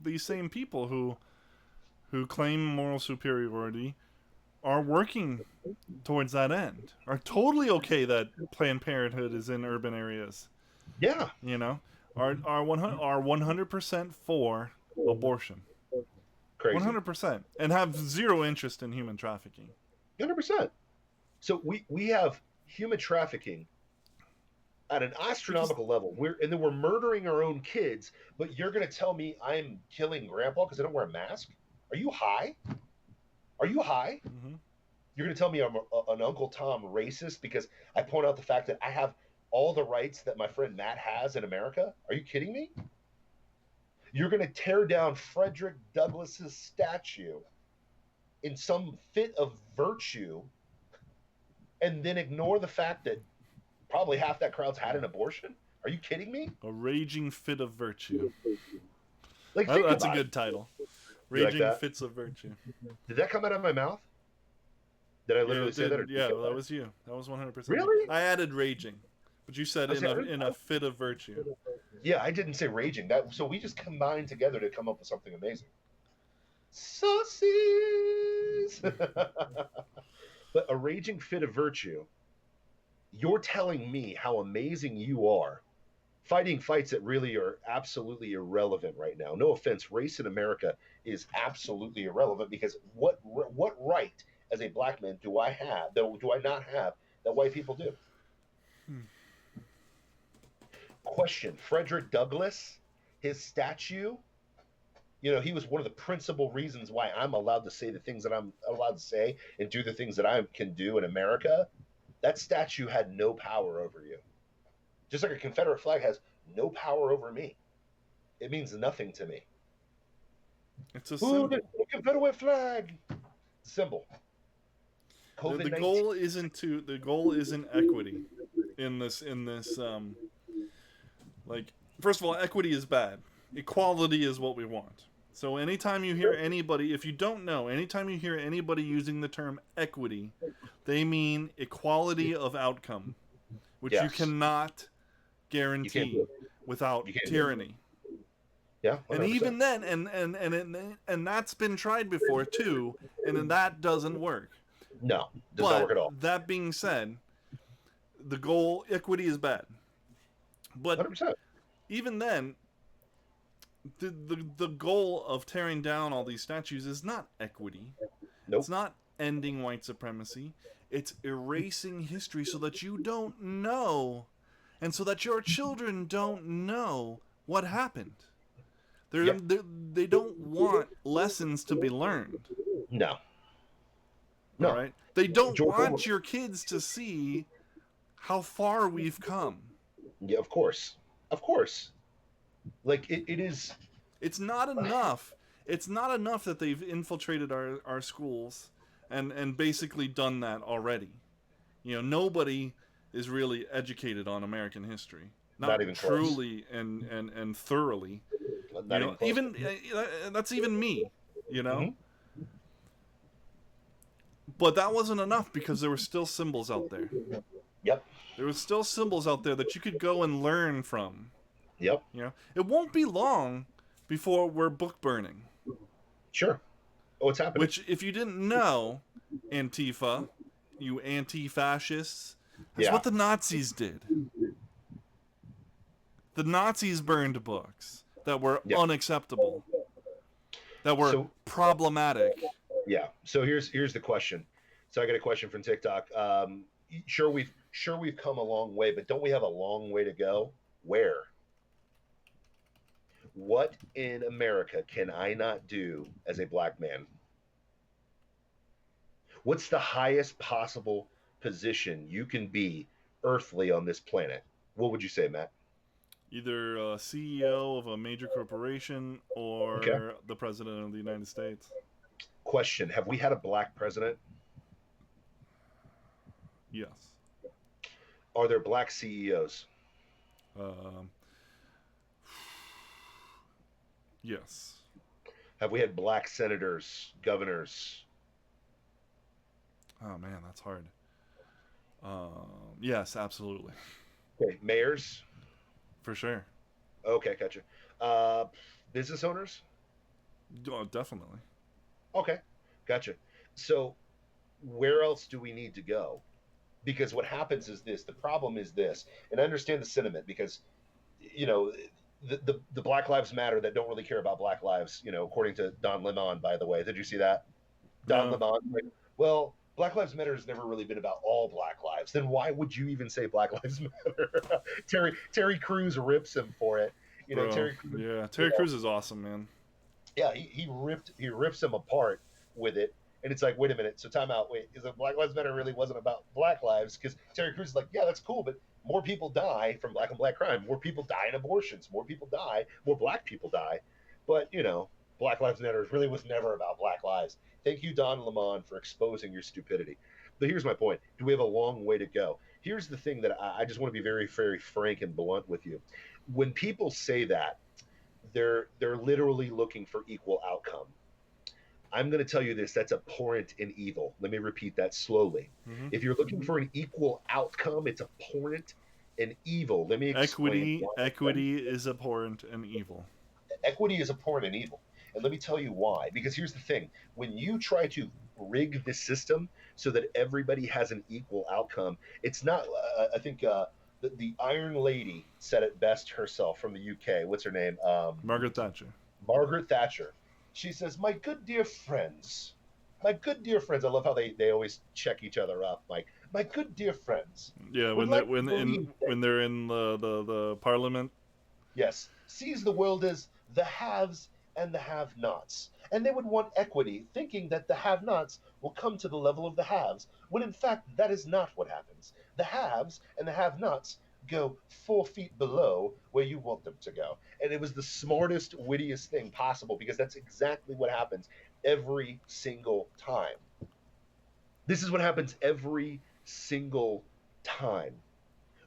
These same people who claim moral superiority are working towards that end, are totally okay that Planned Parenthood is in urban areas. Yeah. Are 100% for abortion. Crazy. 100%. And have zero interest in human trafficking. 100%. So we have human trafficking at an astronomical level. We're murdering our own kids, but you're going to tell me I'm killing grandpa because I don't wear a mask? Are you high? Mm-hmm. You're going to tell me I'm an Uncle Tom racist because I point out the fact that I have all the rights that my friend Matt has in America? Are you kidding me? You're going to tear down Frederick Douglass's statue in some fit of virtue and then ignore the fact that probably half that crowd's had an abortion? Are you kidding me? A raging fit of virtue. Like, think That's a about good it. title. You like Raging that? fits of virtue. Did that come out of my mouth? Did I Yeah, literally it say that? did. Yeah, well, that was you. That was 100% you. Really? I added raging, but you said in a fit of virtue. Yeah, I didn't say raging. That so we just combined together to come up with something amazing. Saucies. But a raging fit of virtue. You're telling me how amazing you are, fighting fights that really are absolutely irrelevant right now. No offense, race in America is absolutely irrelevant because what right as a black man do I have? Do I not have that white people do? Question: Frederick Douglass, his statue. You know, he was one of the principal reasons why I'm allowed to say the things that I'm allowed to say and do the things that I can do in America. That statue had no power over you. Just like a Confederate flag has no power over me. It means nothing to me. It's a Ooh, symbol. the Confederate flag symbol. The COVID-19. goal isn't equity in this like, first of all, equity is bad. Equality is what we want. So anytime you hear anybody, if you don't know, anytime you hear anybody using the term equity, they mean equality of outcome, which you Yes. cannot You can't guarantee do it. without You can't do it. tyranny. Yeah, And 100%. even then, and that's been tried before too, and then that doesn't work. No, does not work at all. That being said, the goal equity is bad. But 100%. even then, the goal of tearing down all these statues is not equity. Nope. It's not ending white supremacy. It's erasing history so that you don't know, and so that your children don't know what happened. Yep. They don't want lessons to be learned. No. No. All right? They don't George want Orwell. your kids to see how far we've come. Yeah, of course. Of course. Like it is. It's not enough. It's not enough that they've infiltrated our schools and basically done that already. You know, nobody is really educated on American history. Not even truly and thoroughly. Not You know, even close. even that's even me, you know? Mm-hmm. But that wasn't enough because there were still symbols out there. Yep. There were still symbols out there that you could go and learn from. Yep. You know, it won't be long before we're book burning. Sure. Oh, it's happening. Which, if you didn't know, Antifa, you anti-fascists, that's what the Nazis did. The Nazis burned books that were unacceptable, that were problematic. Yeah. So here's the question. So I got a question from TikTok. Sure we've come a long way, but don't we have a long way to go? Where? What in America can I not do as a black man? What's the highest possible position you can be earthly on this planet? What would you say, Matt? Either a CEO of a major corporation or the president of the United States. Question: have we had a black president? Yes. Are there black CEOs? Yes. Have we had black senators, governors? Oh man, that's hard. Yes, absolutely. Okay, mayors? For sure. Okay, gotcha. Business owners? Oh, definitely. Okay, gotcha. So where else do we need to go? Because what happens is this, the problem is this, and I understand the sentiment because, you know, the Black Lives Matter that don't really care about Black lives, you know, according to Don Lemon, by the way. Did you see that? Don Lemon, like, well, Black Lives Matter has never really been about all Black lives. Then why would you even say Black Lives Matter? Terry Crews rips him for it. You know, Terry Crews. Yeah, Terry Crews is awesome, man. Yeah, he rips him apart with it. And it's like, wait a minute. So time out. Wait, is it Black Lives Matter really wasn't about Black lives? Because Terry Crews is like, yeah, that's cool, but more people die from black and black crime. More people die in abortions. More people die. More black people die. But Black Lives Matter really was never about black lives. Thank you, Don Lemon, for exposing your stupidity. But here's my point. Do we have a long way to go? Here's the thing that I just want to be very, very frank and blunt with you. When people say that, they're literally looking for equal outcome. I'm going to tell you this, that's abhorrent and evil. Let me repeat that slowly. Mm-hmm. If you're looking for an equal outcome, it's abhorrent and evil. Let me explain Equity, why. equity is abhorrent and evil. Equity is abhorrent and evil. And let me tell you why. Because here's the thing, when you try to rig the system so that everybody has an equal outcome, it's not, I think the Iron Lady said it best herself from the UK. What's her name? Margaret Thatcher. Margaret Thatcher. She says, my good dear friends, I love how they always check each other up. Like, my good dear friends. Yeah, would when they're like to believe that-" when they're in the parliament. Yes, sees the world as the haves and the have-nots. And they would want equity, thinking that the have-nots will come to the level of the haves, when in fact that is not what happens. The haves and the have-nots go 4 feet below where you want them to go. And it was the smartest, wittiest thing possible, because that's exactly what happens every single time. This is what happens every single time.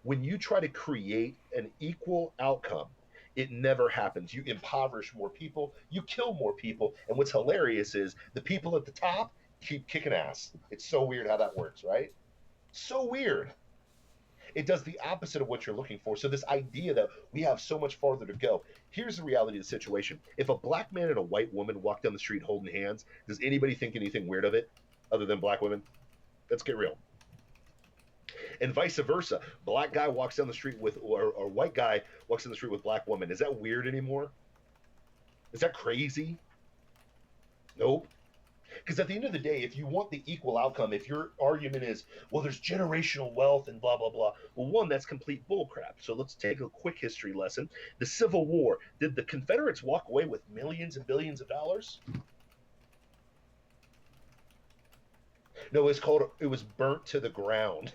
When you try to create an equal outcome, it never happens. You impoverish more people, you kill more people, and what's hilarious is the people at the top keep kicking ass. It's so weird how that works, right? So weird. It does the opposite of what you're looking for. So this idea that we have so much farther to go. Here's the reality of the situation. If a black man and a white woman walk down the street holding hands, does anybody think anything weird of it other than black women? Let's get real. And vice versa. Black guy walks down the street with, or white guy walks down the street with black woman. Is that weird anymore? Is that crazy? Nope. Because at the end of the day, if you want the equal outcome, if your argument is, well, there's generational wealth and blah, blah, blah, well, one, that's complete bullcrap. So let's take a quick history lesson. The Civil War, did the Confederates walk away with millions and billions of dollars? No, it was burnt to the ground.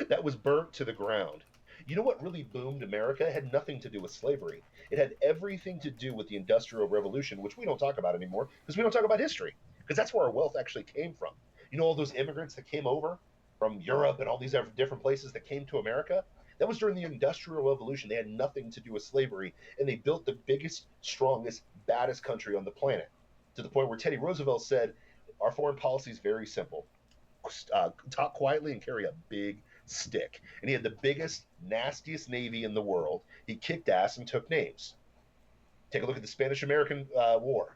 That was burnt to the ground. You know what really boomed America? It had nothing to do with slavery. It had everything to do with the Industrial Revolution, which we don't talk about anymore because we don't talk about history, because that's where our wealth actually came from. You know, all those immigrants that came over from Europe and all these different places that came to America? That was during the Industrial Revolution. They had nothing to do with slavery, and they built the biggest, strongest, baddest country on the planet, to the point where Teddy Roosevelt said, our foreign policy is very simple. Talk quietly and carry a big stick. And he had the biggest, nastiest navy in the world. He kicked ass and took names. Take a look at the Spanish-American War.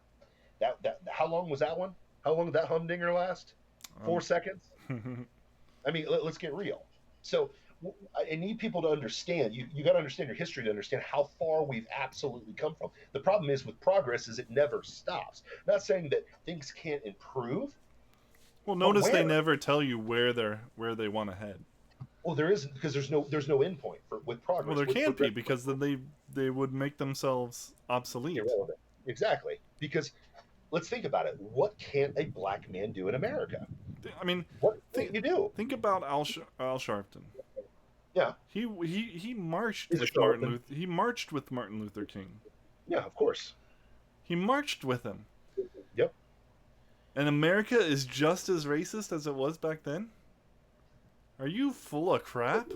How long was that one? How long did that humdinger last? 4 seconds? I mean, let's get real. So I need people to understand. You got to understand your history to understand how far we've absolutely come from. The problem is with progress is it never stops. Not saying that things can't improve. Well, notice they never tell you where they want to head. Well, there isn't, because there's no end point with progress. Well, there can't be, because then they would make themselves obsolete. Irrelevant. Exactly. Because let's think about it. What can a black man do in America? I mean, what can you do? Think about Al Sharpton. Yeah. He marched with Martin Luther. He marched with Martin Luther King. Yeah, of course. He marched with him. Yep. And America is just as racist as it was back then? Are you full of crap?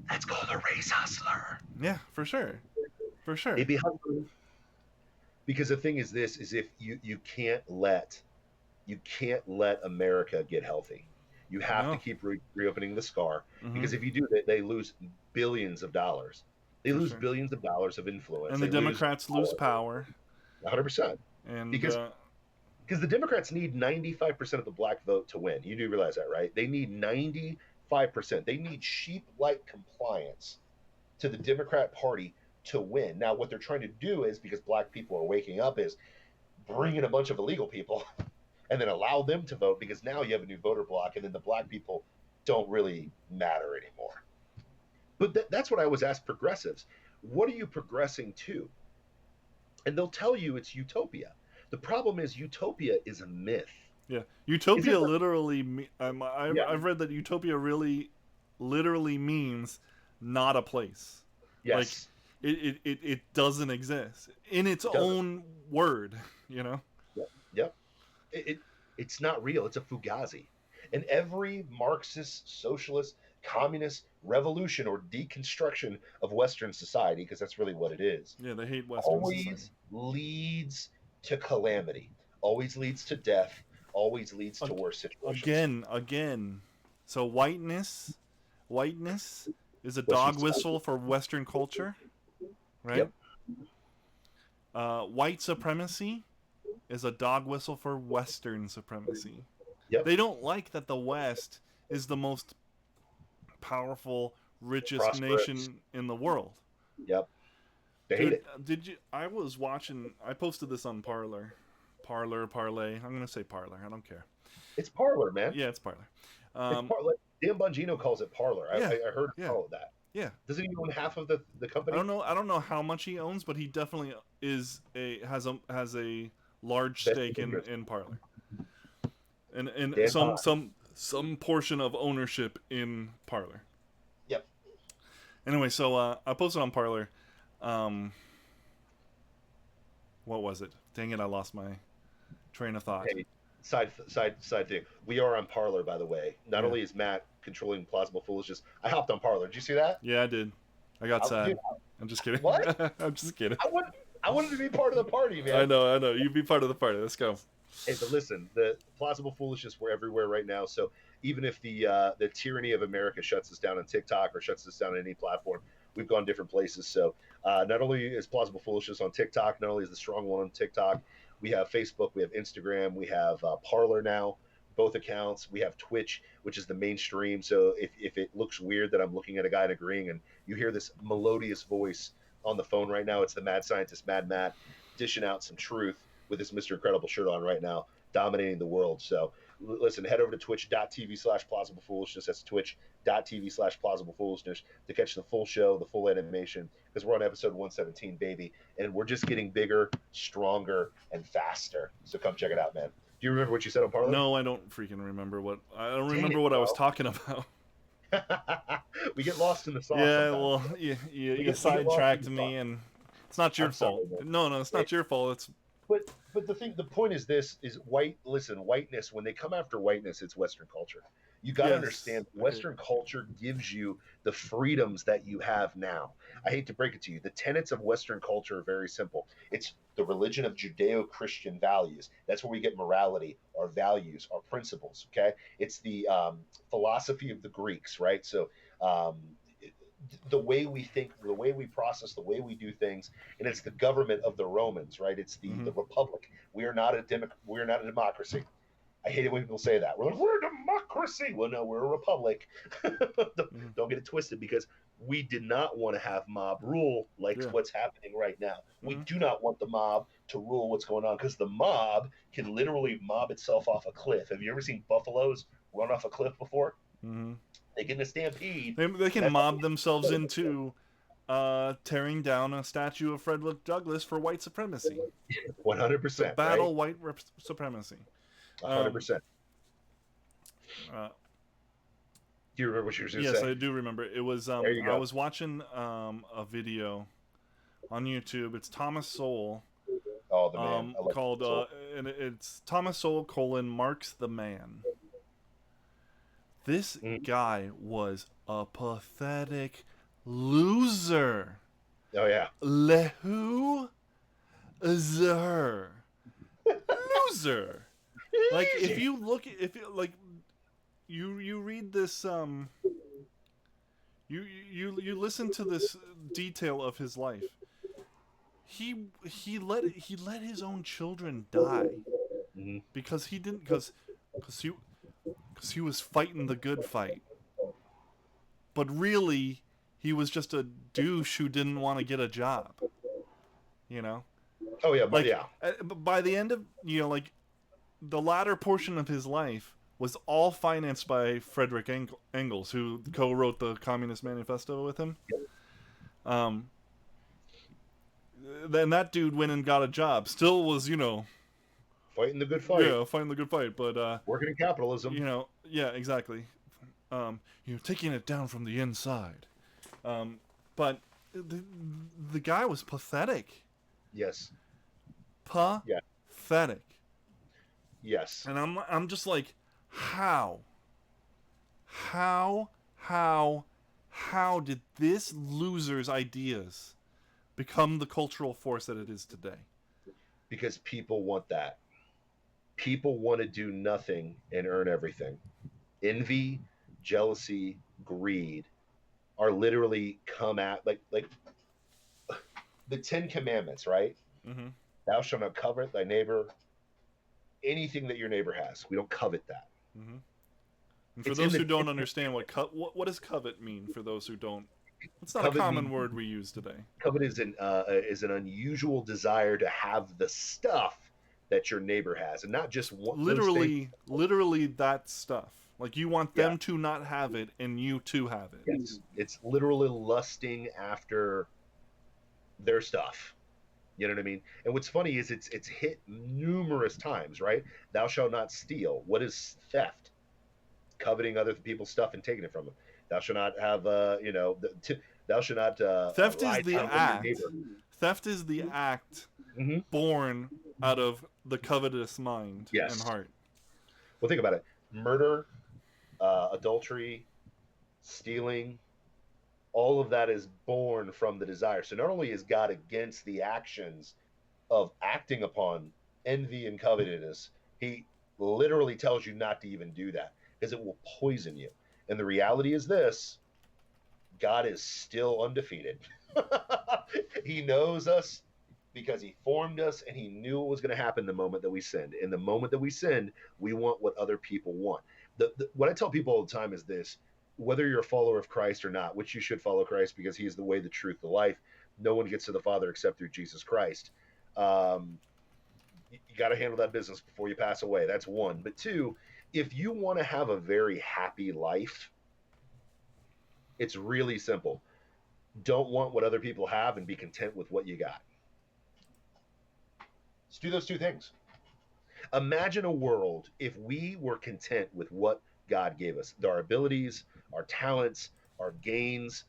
That's called a race hustler. Yeah, for sure. For sure. It'd be hustling. Because the thing is this, is if you can't let America get healthy. You have to keep reopening the scar. Mm-hmm. Because if you do that, they lose billions of dollars. They lose billions of dollars of influence. And the Democrats lose power. 100%. And because the Democrats need 95% of the black vote to win. You do realize that, right? They need 95%. They need sheep-like compliance to the Democrat Party to win. Now, what they're trying to do is, because black people are waking up, is bring in a bunch of illegal people and then allow them to vote, because now you have a new voter block, and then the black people don't really matter anymore. But that's what I always ask progressives. What are you progressing to? And they'll tell you it's utopia. The problem is utopia is a myth. Yeah, Is it utopia literally. yeah, I've read that utopia really, literally means not a place. Like, yes. it doesn't exist in its It doesn't. own word. You know. Yep. Yep. It's not real. It's a fugazi. And every Marxist, socialist, communist revolution or deconstruction of Western society, because that's really what it is, Yeah, they hate Western society. always leads to calamity, always leads to death, always leads to worse situations. Again. So whiteness is a Western dog society. whistle for Western culture, right? Yep. White supremacy is a dog whistle for Western supremacy. Yep. They don't like that the West is the most powerful, richest Prosperous. nation in the world. Yep. They hate Dude, it. did you? I was watching. I posted this on Parlay. I'm gonna say Parlor. I don't care. It's parlor, man. Yeah, it's Parlor. It's Um, like Dan Bongino calls it parlor. yeah, I heard him yeah, call it that. yeah. Doesn't he own half of the I company? don't know. I don't know how much he owns, but he definitely has a large Vested stake interest. in Parlor, and Dan some portion of ownership in Parlor. Yep. Anyway, so I posted on Parlor. What was it? Dang it! I lost my train of thought. Hey, side thing. We are on Parlor, by the way. Not Yeah. only is Matt controlling Plausible Foolishness, I hopped on Parlor. Did you see that? Yeah, I did. I got Dude, sad. I'm just kidding. what? I'm just kidding. I wanted to be part of the party, I man. know. You be part of the party. Let's go. Hey, but listen, the Plausible Foolishness, we're everywhere right now. So even if the tyranny of America shuts us down on TikTok or shuts us down on any platform, we've gone different places. So not only is Plausible Foolishness on TikTok, not only is the Strong One on TikTok, we have Facebook, we have Instagram, we have Parlor now, both accounts. We have Twitch, which is the mainstream. So if it looks weird that I'm looking at a guy and agreeing, and you hear this melodious voice on the phone right now, it's the mad scientist, Mad Matt, dishing out some truth with his Mr. Incredible shirt on right now, dominating the world. So listen, head over to twitch.tv/plausible foolishness. That's twitch.tv/plausible foolishness to catch the full show, the full animation, because we're on episode 117, baby. And we're just getting bigger, stronger, and faster. So come check it out, man. Do you remember what you said on Parlor? No, I don't freaking remember what. I don't Dang remember it, what I was bro. talking about. We get lost in the sauce Yeah, sometimes. well, We you get lost in sidetracked the me, sauce. and it's not your I'm sorry, fault. man. No, it's not your fault. It's But the point is this is white. Listen, whiteness. When they come after whiteness, it's Western culture. You got to yes. understand. Western culture gives you the freedoms that you have now. I hate to break it to you. The tenets of Western culture are very simple. It's the religion of Judeo-Christian values. That's where we get morality, our values, our principles. Okay, it's the philosophy of the Greeks, right? So. The way we think, the way we process, the way we do things, and it's the government of the Romans, right? It's Mm-hmm. the republic. We are not a democracy. I hate it when people say that. We're a democracy. Well, no, we're a republic. Mm-hmm. Don't get it twisted, because we did not want to have mob rule like Yeah. what's happening right now. We Mm-hmm. do not want the mob to rule what's going on, because the mob can literally mob itself off a cliff. Have you ever seen buffaloes run off a cliff before? Mm-hmm. They get in a stampede. They can mob themselves into tearing down a statue of Frederick Douglass for white supremacy. 100%. Battle white supremacy. 100%. Uh, Do you remember what you were going to yes, say? I do remember. It was There you I go. was watching a video on YouTube. It's Thomas Sowell. Oh, the man. I like Called and it's Thomas Sowell Marx the Man. This guy was a pathetic loser. Oh yeah. Loser. Loser. Like if you look if you like you read this you listen to this detail of his life. He let his own children die Mm-hmm. because he didn't because he was fighting the good fight. But really, he was just a douche who didn't want to get a job. You know? Oh yeah, but Like, yeah. by the end of, like, the latter portion of his life was all financed by Frederick Engels, who co-wrote the Communist Manifesto with him. Then that dude went and got a job. Still was, fighting the good fight, yeah, fighting the good fight, but working in capitalism. yeah, exactly. Taking it down from the inside. But the guy was pathetic, Yes. Yeah. pathetic, Yes. and I'm just like, how, how, how, how did this loser's ideas become the cultural force that it is today? Because people want that. People want to do nothing and earn everything. Envy, jealousy, greed are literally come at like the Ten Commandments, right? Mm-hmm. Thou shalt not covet thy neighbor, anything that your neighbor has. We don't covet that. Mm-hmm. And for It's in those the who don't understand what does covet mean, for those who don't, it's not a covet common means word we use today. covet is an unusual desire to have the stuff that your neighbor has, and not just those things. Literally that stuff. Like you want Yeah, them to not have it, and you to have it. it's literally lusting after their stuff. You know what I mean? And what's funny is it's hit numerous times, right? Thou shalt not steal. What is theft? Coveting other people's stuff and taking it from them. Thou shalt not have, thou shalt not Theft is lie the down with your act. neighbor. Theft is the act Mm-hmm. born out of the covetous mind and Yes. heart. Well, think about it. Murder, adultery, stealing, all of that is born from the desire. So not only is God against the actions of acting upon envy and covetousness, he literally tells you not to even do that because it will poison you. And the reality is this: God is still undefeated. He knows us because he formed us and he knew what was going to happen the moment that we sinned. And the moment that we sinned, we want what other people want. What I tell people all the time is this: whether you're a follower of Christ or not, which you should follow Christ because he is the way, the truth, the life. No one gets to the Father except through Jesus Christ. Um, you got to handle that business before you pass away. That's one. But two, if you want to have a very happy life, it's really simple. Don't want what other people have and be content with what you got. Let's do those two things. Imagine a world if we were content with what God gave us, our abilities, our talents, our gains.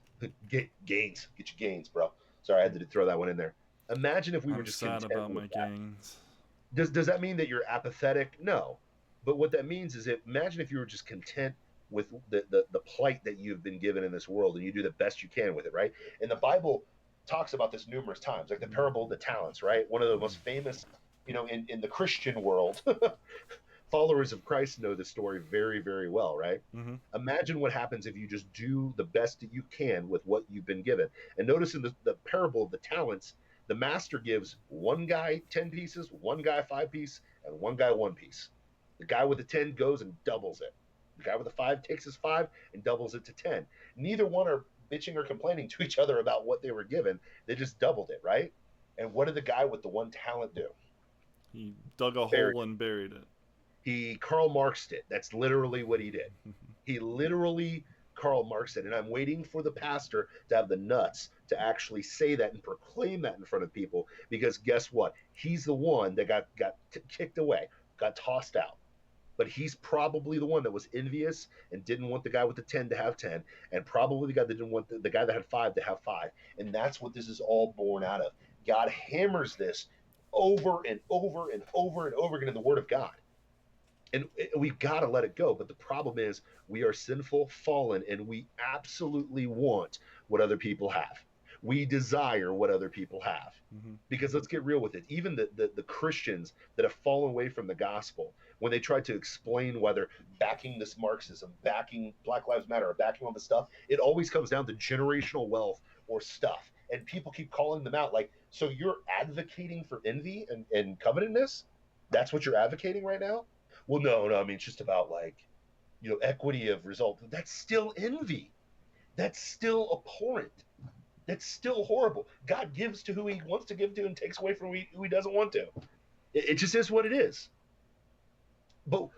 Get gains, get your gains, bro. Sorry, I had to throw that one in there. Imagine if we were I'm just sad content about with my that. gains. Does that mean that you're apathetic? No. But what that means is that imagine if you were just content with the plight that you've been given in this world and you do the best you can with it, right? And the Bible talks about this numerous times, like the parable of the talents, right? One of the most famous, in the Christian world, followers of Christ know this story very, very well, right? Mm-hmm. Imagine what happens if you just do the best that you can with what you've been given. And notice in the parable of the talents, the master gives one guy 10 pieces, one guy 5 piece, and one guy 1 piece. The guy with the 10 goes and doubles it. The guy with the 5 takes his 5 and doubles it to 10. Neither one are bitching or complaining to each other about what they were given. They just doubled it, right? And what did the guy with the one talent do? He dug a Buried hole and buried it. He Karl Marxed it. That's literally what he did. He literally Karl Marxed it. And I'm waiting for the pastor to have the nuts to actually say that and proclaim that in front of people. Because guess what? He's the one that got kicked away, got tossed out. But he's probably the one that was envious and didn't want the guy with the 10 to have 10, and probably the guy that didn't want the guy that had 5 to have 5. And that's what this is all born out of. God hammers this over and over and over and over again in the Word of God. And we've got to let it go. But the problem is we are sinful, fallen, and we absolutely want what other people have. We desire what other people have. Mm-hmm. Because let's get real with it. Even the Christians that have fallen away from the gospel, when they try to explain whether backing this Marxism, backing Black Lives Matter, or backing all this stuff, it always comes down to generational wealth or stuff. And people keep calling them out like, so you're advocating for envy and covetousness? That's what you're advocating right now? Well, no, I mean, it's just about equity of result. That's still envy. That's still abhorrent. That's still horrible. God gives to who he wants to give to and takes away from who he doesn't want to. It just is what it is. But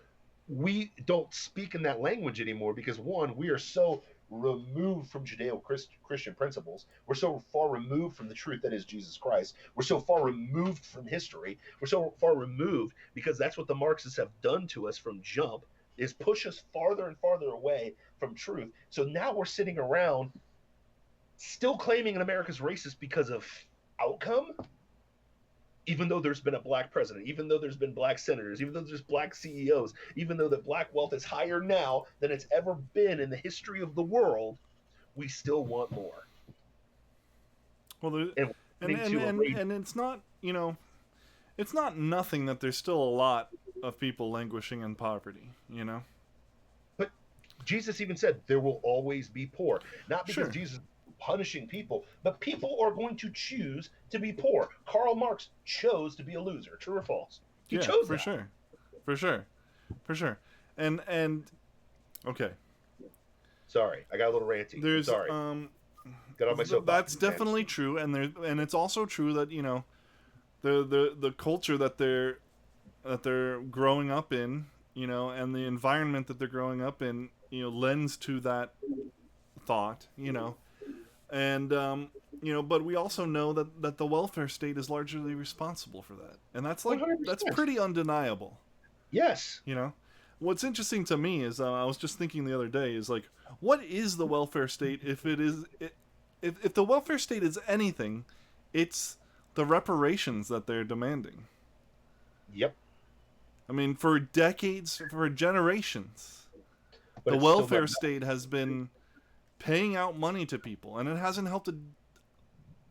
we don't speak in that language anymore because, one, we are so removed from Judeo-Christian principles. We're so far removed from the truth that is Jesus Christ. We're so far removed from history. We're so far removed because that's what the Marxists have done to us from jump, is push us farther and farther away from truth. So now we're sitting around still claiming an America's racist because of outcome, even though there's been a black president, even though there's been black senators, even though there's black CEOs, even though that black wealth is higher now than it's ever been in the history of the world, we still want more. Well, there, And and it's not, it's not nothing that there's still a lot of people languishing in poverty. but Jesus even said there will always be poor, not because Sure. Jesus is punishing people, but people are going to choose to be poor. Karl Marx chose to be a loser. True or false? He Yeah, chose for that. sure, for sure. And okay, Sorry, I got a little ranty. there's Sorry, got on my soapbox. that's definitely true, and it's also true that the culture that they're growing up in, and the environment that they're growing up in, lends to that thought, and but we also know that the welfare state is largely responsible for that, and that's 100%. pretty undeniable. Yes. What's interesting to me is I was just thinking the other day is like, what is the welfare state if it is if the welfare state is anything, it's the reparations that they're demanding. Yep. I mean, for decades, for generations, But the it's still welfare not- state has been paying out money to people, and it hasn't helped.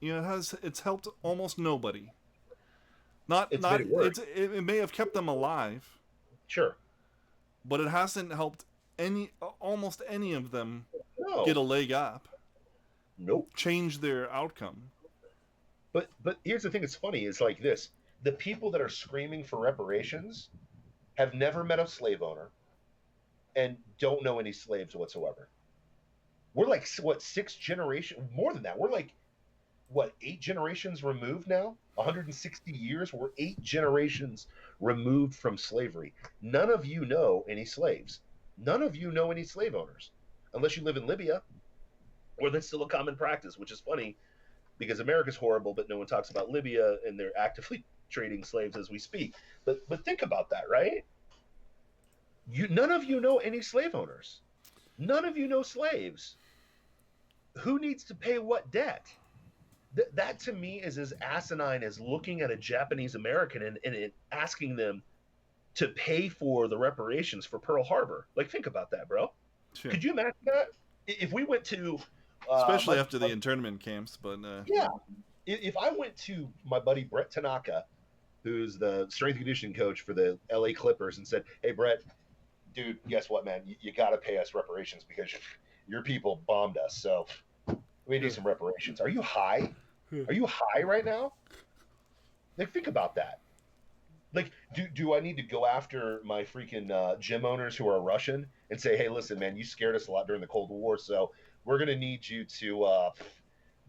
It's helped almost nobody. It's made it worse. It may have kept them alive, Sure. but it hasn't helped almost any of them No. get a leg up, Nope. change their outcome. But here's the thing that's funny is like this. The people that are screaming for reparations have never met a slave owner and don't know any slaves whatsoever. We're like what, 6 generations, more than that. We're like what, 8 generations removed now? 160 years. We're 8 generations removed from slavery. None of you know any slaves. None of you know any slave owners, unless you live in Libya, where that's still a common practice, which is funny because America's horrible, but no one talks about Libya, and they're actively trading slaves as we speak. But think about that, right? None of you know any slave owners. None of you know slaves. Who needs to pay what debt? That to me is as asinine as looking at a Japanese American and asking them to pay for the reparations for Pearl Harbor. Like, think about that, bro. Sure. Could you imagine that? If we went to Especially after the internment camps, but yeah, if I went to my buddy Brett Tanaka, who's the strength and conditioning coach for the LA Clippers, and said, "Hey Brett, dude, guess what, man? You got to pay us reparations because your people bombed us. So we need some reparations." Are you high? Are you high right now? Like, think about that. Like, do I need to go after my freaking gym owners who are Russian and say, "Hey, listen, man, you scared us a lot during the Cold War, so we're gonna need you to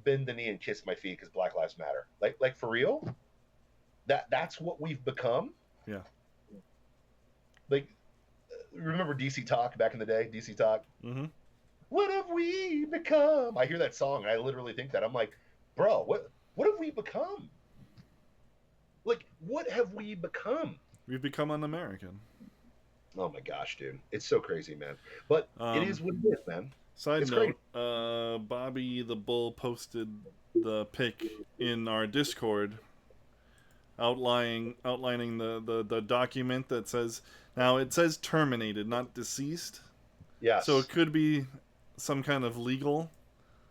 bend the knee and kiss my feet because Black Lives Matter." Like for real? That's what we've become. Yeah. Like, remember DC Talk back in the day? DC Talk. Mm-hmm. What have we become? I hear that song and I literally think that. I'm like, bro, what have we become? Like, what have we become? We've become un-American. Oh my gosh, dude, it's so crazy, man. But it is what it is, man. Side It's note: Bobby the Bull posted the pic in our Discord, outlining the document that says, now it says terminated, not deceased. Yes. So it could be some kind of legal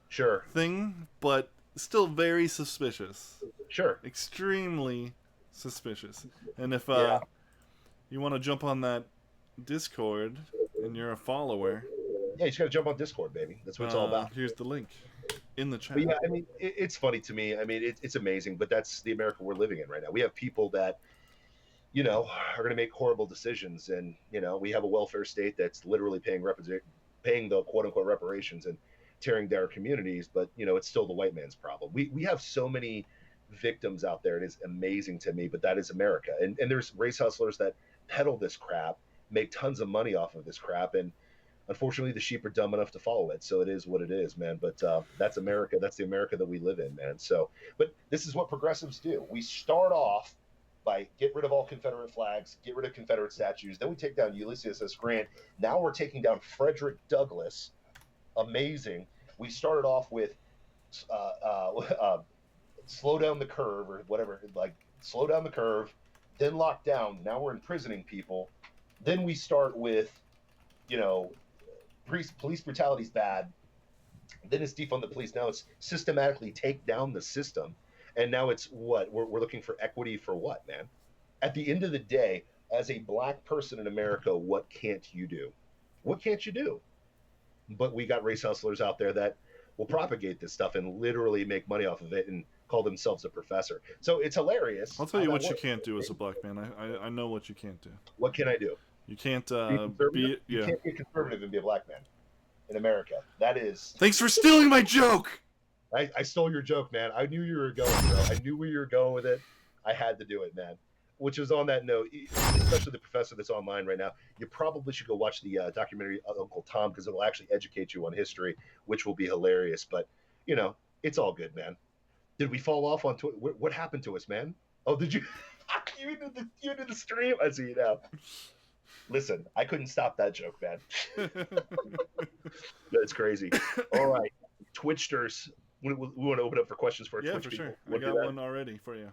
Sure. thing, but still very suspicious. Sure. Extremely suspicious. And if Yeah. you want to jump on that Discord and you're a follower, Yeah, you just got to jump on Discord, baby. That's what it's all about. here's the link in the chat. But yeah, I mean, it's funny to me. I mean, it's amazing, but that's the America we're living in right now. We have people that, are going to make horrible decisions, and we have a welfare state that's literally paying the quote unquote reparations and tearing down our communities. But it's still the white man's problem. We have so many victims out there. It is amazing to me, but that is America. And there's race hustlers that peddle this crap, make tons of money off of this crap, and unfortunately, the sheep are dumb enough to follow it. So it is what it is, man. But that's America. That's the America that we live in, man. So, but this is what progressives do. We start off by get rid of all Confederate flags, get rid of Confederate statues. Then we take down Ulysses S. Grant. Now we're taking down Frederick Douglass. Amazing. We started off with uh, uh, uh, slow down the curve or whatever, like slow down the curve, then lock down. Now we're imprisoning people. Then we start with, you know, police brutality is bad. Then it's defund the police. Now it's systematically take down the system. And now it's what? We're looking for equity for what, man? At the end of the day, as a black person in America, what can't you do? What can't you do? But we got race hustlers out there that will propagate this stuff and literally make money off of it and call themselves a professor. So it's hilarious. I'll tell you what you can't do as a black man. I know what you can't do. What can I do? You can't You can't be conservative and be a black man in America. That is. Thanks for stealing my joke. I stole your joke, man. I knew you were going, bro. I knew where you were going with it. I had to do it, man. Which is on that note, especially the professor that's online right now, you probably should go watch the documentary Uncle Tom, because it'll actually educate you on history, which will be hilarious. But, you know, it's all good, man. Did we fall off on Twitter? What happened to us, man? Oh, did you? You did the stream? I see you now. Listen, I couldn't stop that joke, man. That's crazy. All right. Twitchers, we want to open up for questions for our Twitch for people. sure. We'll I got one already for you.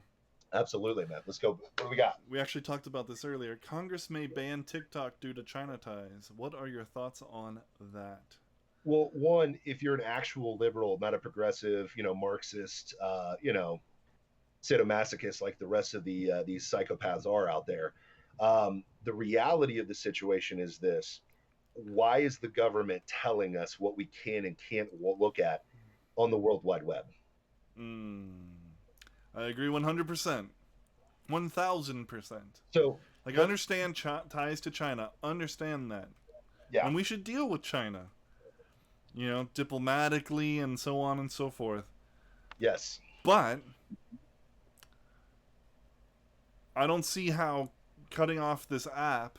Absolutely, man. Let's go. What do we got? We actually talked about this earlier. Congress may ban TikTok due to China ties. What are your thoughts on that? Well, one, if you're an actual liberal, not a progressive, Marxist, sadomasochist like the rest of these psychopaths are out there, the reality of the situation is this: why is the government telling us what we can and can't look at on the World Wide Web? I agree 100%. 1,000%. So, I understand ties to China. Understand that. Yeah. And we should deal with China, diplomatically and so on and so forth. Yes. But I don't see how cutting off this app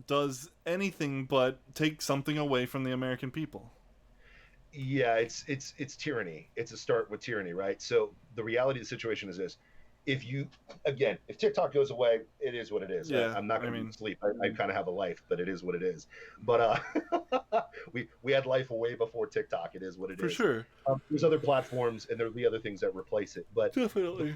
does anything but take something away from the American people. Yeah, it's tyranny. It's a start with tyranny, right? So the reality of the situation is this: if TikTok goes away, it is what it is. Yeah, I'm not going to sleep. I kind of have a life, but it is what it is. But we had life way before TikTok. It is what it is. For sure. There's other platforms, and there'll be other things that replace it. But definitely.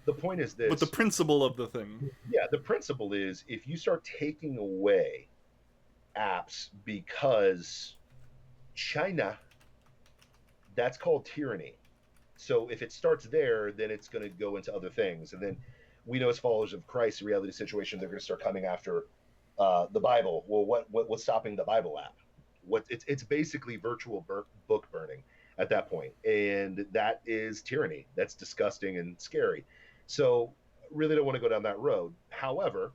The point is this. But the principle of the thing. Yeah, the principle is if you start taking away apps because China, that's called tyranny. So if it starts there, then it's going to go into other things. And then we know as followers of Christ, the reality situation, they're going to start coming after the Bible. Well, what's stopping the Bible app? It's basically virtual book burning at that point. And that is tyranny. That's disgusting and scary. So really don't want to go down that road. However,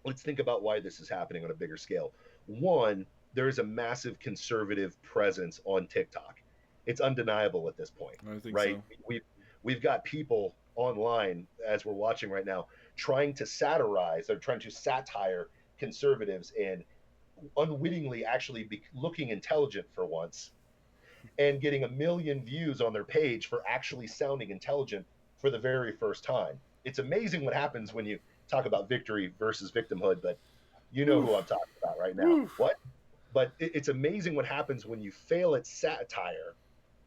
let's think about why this is happening on a bigger scale. One, there is a massive conservative presence on TikTok. It's undeniable at this point, I think right? So. We've got people online, as we're watching right now, trying to satire conservatives and unwittingly actually looking intelligent for once and getting 1 million views on their page for actually sounding intelligent for the very first time. It's amazing what happens when you talk about victory versus victimhood, but you know who I'm talking about right now. What? But it's amazing what happens when you fail at satire,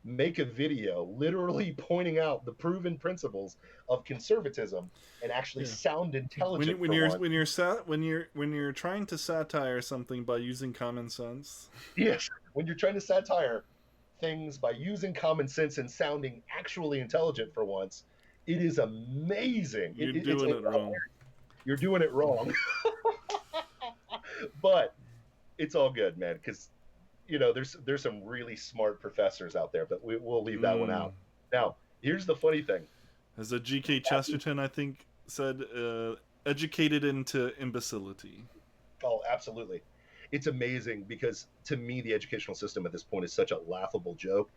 make a video literally pointing out the proven principles of conservatism and actually sound intelligent. When you're trying to satire something by using common sense. Yes, when you're trying to satire things by using common sense and sounding actually intelligent for once, it is amazing. You're doing it wrong. You're doing it wrong. But it's all good, man, because there's some really smart professors out there, but we'll leave that one out. Now, here's the funny thing. As a G.K. Chesterton, I think, said, educated into imbecility. Oh, absolutely. It's amazing because, to me, the educational system at this point is such a laughable joke.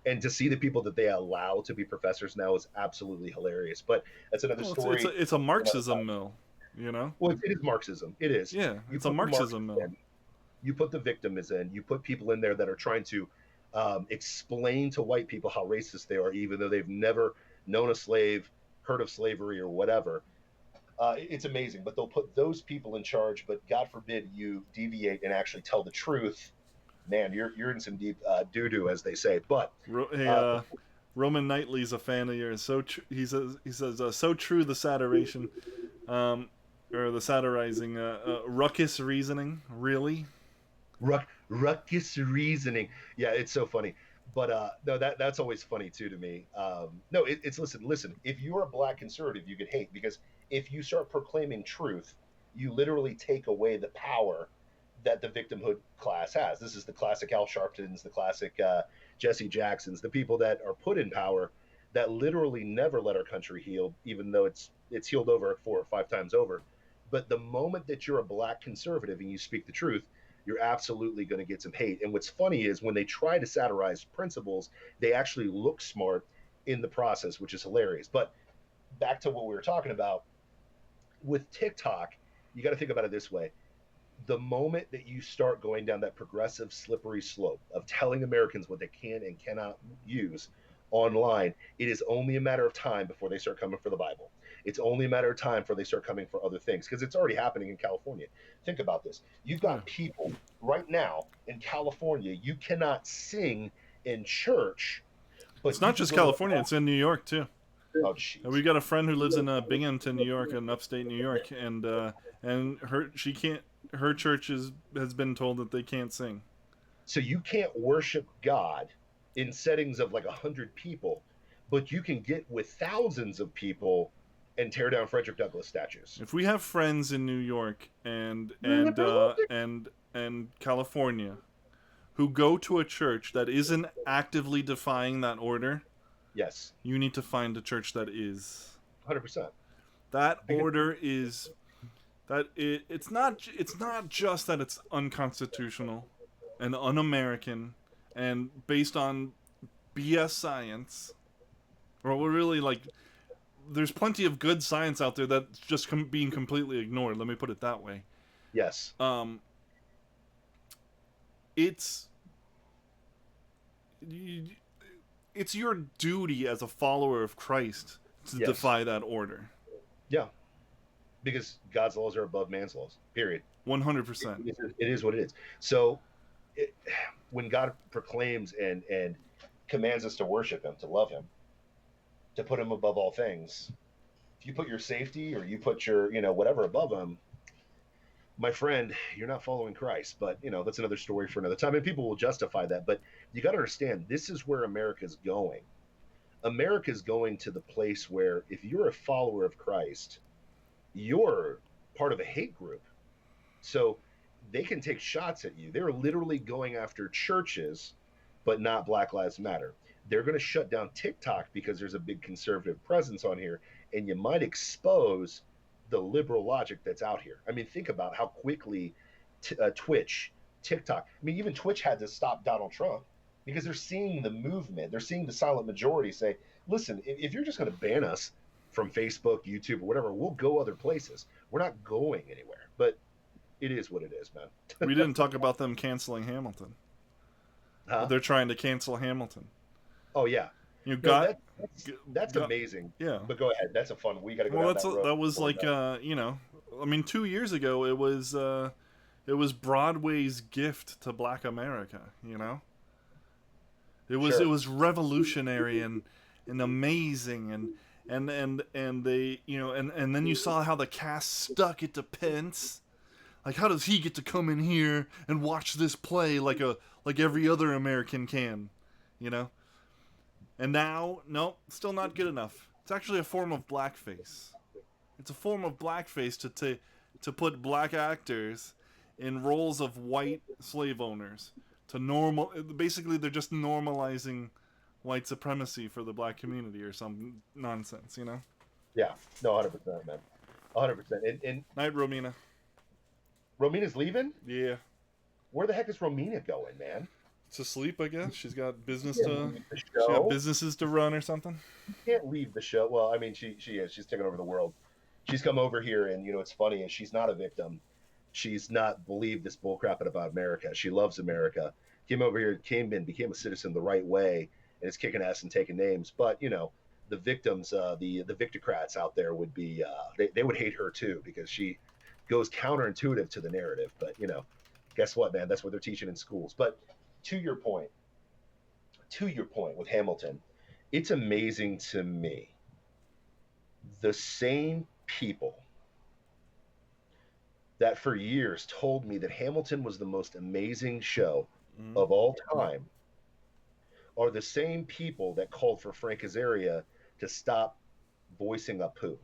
And to see the people that they allow to be professors now is absolutely hilarious. But that's another story. It's a Marxism mill, Well, it is Marxism. It is. Yeah, it's a Marxism mill. You put the victims in. You put people in there that are trying to explain to white people how racist they are, even though they've never known a slave, heard of slavery, or whatever. It's amazing, but they'll put those people in charge. But God forbid you deviate and actually tell the truth. Man, you're in some deep doo doo, as they say. But Hey, uh, Roman Knightley's a fan of yours. He says so true the saturation, um, or the satirizing, ruckus reasoning. Really, ruckus reasoning. Yeah, it's so funny. But no, that's always funny too to me. No, it's listen. If you're a black conservative, you get hate because if you start proclaiming truth, you literally take away the power that the victimhood class has. This is the classic Al Sharptons, the classic Jesse Jacksons, the people that are put in power that literally never let our country heal, even though it's healed over 4 or 5 times over. But the moment that you're a black conservative and you speak the truth, you're absolutely going to get some hate. And what's funny is when they try to satirize principles, they actually look smart in the process, which is hilarious. But back to what we were talking about with TikTok, you got to think about it this way. The moment that you start going down that progressive slippery slope of telling Americans what they can and cannot use online, it is only a matter of time before they start coming for the Bible. It's only a matter of time before they start coming for other things because it's already happening in California. Think about this. You've yeah. got people right now in California, you cannot sing in church, It's but you not can just go to California; it's in New York too. oh We jeez. got a friend who lives in Binghamton, New York, in upstate New York, and her church has been told that they can't sing. So you can't worship God in settings of like 100 people, but you can get with thousands of people and tear down Frederick Douglass statues. If we have friends in New York and California who go to a church that isn't actively defying that order, Yes, you need to find a church that is. 100%. That Because order is it's not just that it's unconstitutional and un-American and based on BS science, or really like there's plenty of good science out there that's just being completely ignored. Let me put it that way. yes, Um, it's it's your duty as a follower of Christ to yes, defy that order. yeah, because God's laws are above man's laws. Period. 100%. It is what it is. So it, when God proclaims and commands us to worship Him, to love Him, to put Him above all things, if you put your safety or you put your whatever above Him, my friend, you're not following Christ. But that's another story for another time, and people will justify that. But you got to understand, this is where America's going. America's going to the place where if you're a follower of Christ, you're part of a hate group. So they can take shots at you. They're literally going after churches, but not Black Lives Matter. They're going to shut down TikTok because there's a big conservative presence on here, and you might expose the liberal logic that's out here. I mean, think about how quickly Twitch, TikTok, I mean, even Twitch had to stop Donald Trump because they're seeing the movement. They're seeing the silent majority say, listen, if you're just going to ban us from Facebook, YouTube, or whatever, we'll go other places. We're not going anywhere. But it is what it is, man. We didn't talk about them canceling Hamilton. Huh? They're trying to cancel Hamilton. Oh yeah. You No, got that's got amazing. yeah. But go ahead. That's a fun. We got to go Well, down that road. that was like I mean 2 years ago it was Broadway's gift to Black America. It Sure. was revolutionary and amazing and they and then you saw how the cast stuck it to Pence. Like, how does he get to come in here and watch this play like every other American can, you know? And now, no, still not good enough. It's actually a form of blackface. It's a form of blackface to put black actors in roles of white slave owners. Basically, they're just normalizing white supremacy for the black community or some nonsense. Yeah. No, 100%, man. 100%. And Night, Romina. Romina's leaving. Yeah. Where the heck is Romina going, man? To sleep, I guess. She's got She can't leave the she got show. businesses to run or something. She can't leave the show. Well, I mean, she is. She's taken over the world. She's come over here, and it's funny. Is she's not a victim. she's not believed this bullcrap about America. She loves America. Came over here, became a citizen the right way, and is kicking ass and taking names. But the victims, the victocrats out there would be they would hate her too because she goes counterintuitive to the narrative. But guess what, man? That's what they're teaching in schools. But to your point, with Hamilton, it's amazing to me the same people that for years told me that Hamilton was the most amazing show Mm-hmm. of all time are the same people that called for Frank Azaria to stop voicing Apu.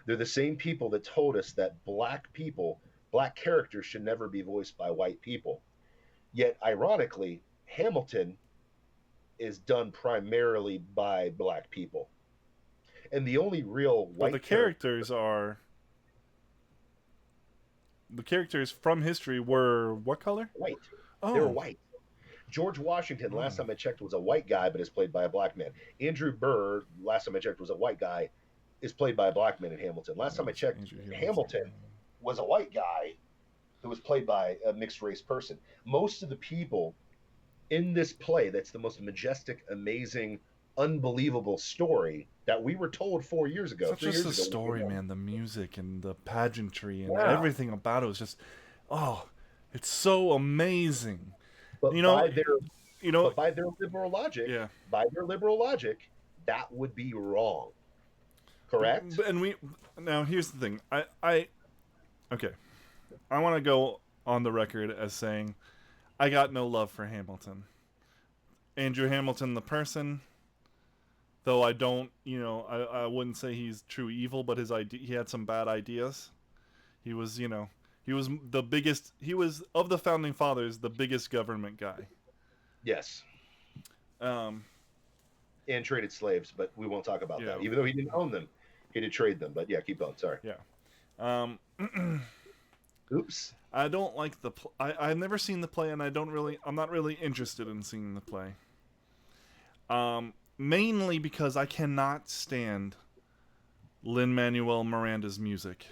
They're the same people that told us that black characters should never be voiced by white people. Yet, ironically, Hamilton is done primarily by black people. And the only real But white character, the characters from history were what color? white. They were Oh, white. George Washington, last oh, time I checked, was a white guy, but is played by a black man. Andrew Burr, last time I checked, was a white guy, is played by a black man in Hamilton. Last time I checked, Andrew Hamilton was a white guy who was played by a mixed race person. Most of the people in this play, that's the most majestic, amazing, unbelievable story that we were told 4 years it's ago, not three just years the ago. story, man. The music and the pageantry and Yeah. everything about it was just, oh, it's so amazing. You But know, by their you know, but by their liberal logic, yeah. that would be wrong. Correct? And we now here's the thing. Okay. I want to go on the record as saying I got no love for Hamilton. Andrew Hamilton, the person, though I don't, I wouldn't say he's true evil, but he had some bad ideas. He was, he was the biggest. He was of the founding fathers, the biggest government guy. Yes. Um, And traded slaves, but we won't talk about Yeah. that. Even though he didn't own them, he did trade them. But yeah, keep going. Sorry. yeah. Um, Oops. I don't like the. I've never seen the play, and I'm not really interested in seeing the play. Mainly because I cannot stand Lin Manuel Miranda's music.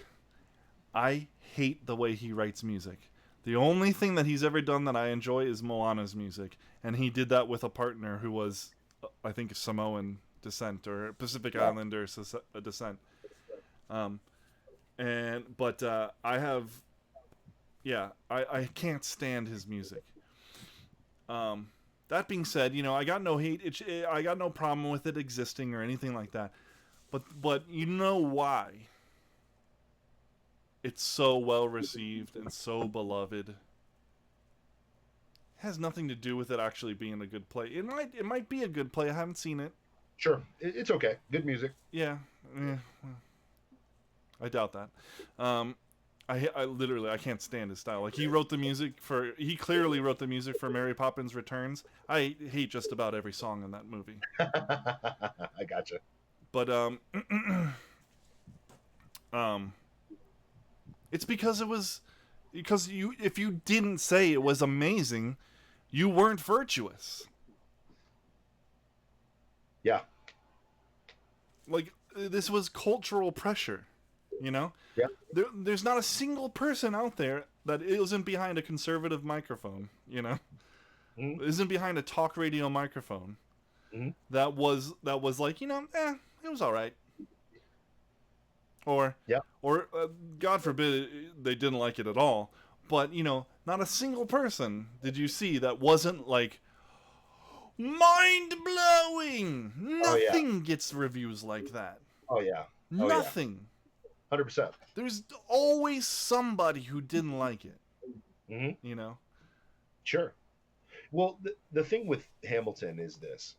I hate the way he writes music. The only thing that he's ever done that I enjoy is Moana's music, and he did that with a partner who was, I think, Samoan descent or Pacific Islander descent. I can't stand his music. That being said, I got no hate. I got no problem with it existing or anything like that. But you know why it's so well received and so beloved. It has nothing to do with it actually being a good play. It might be a good play. I haven't seen it. Sure. It's okay. Good music. Yeah. I doubt that. I literally I can't stand his style. Like he clearly wrote the music for Mary Poppins Returns. I hate just about every song in that movie. I gotcha. But it's because if you didn't say it was amazing, you weren't virtuous. Yeah. Like this was cultural pressure, Yeah. There's not a single person out there that isn't behind a conservative microphone, Mm-hmm. Isn't behind a talk radio microphone. Mm-hmm. That was like, it was all right. Or God forbid they didn't like it at all. But not a single person did you see that wasn't like mind blowing. Nothing gets reviews like that. Oh yeah. Nothing. 100%. There's always somebody who didn't like it. Mm-hmm. Sure. Well, the thing with Hamilton is this.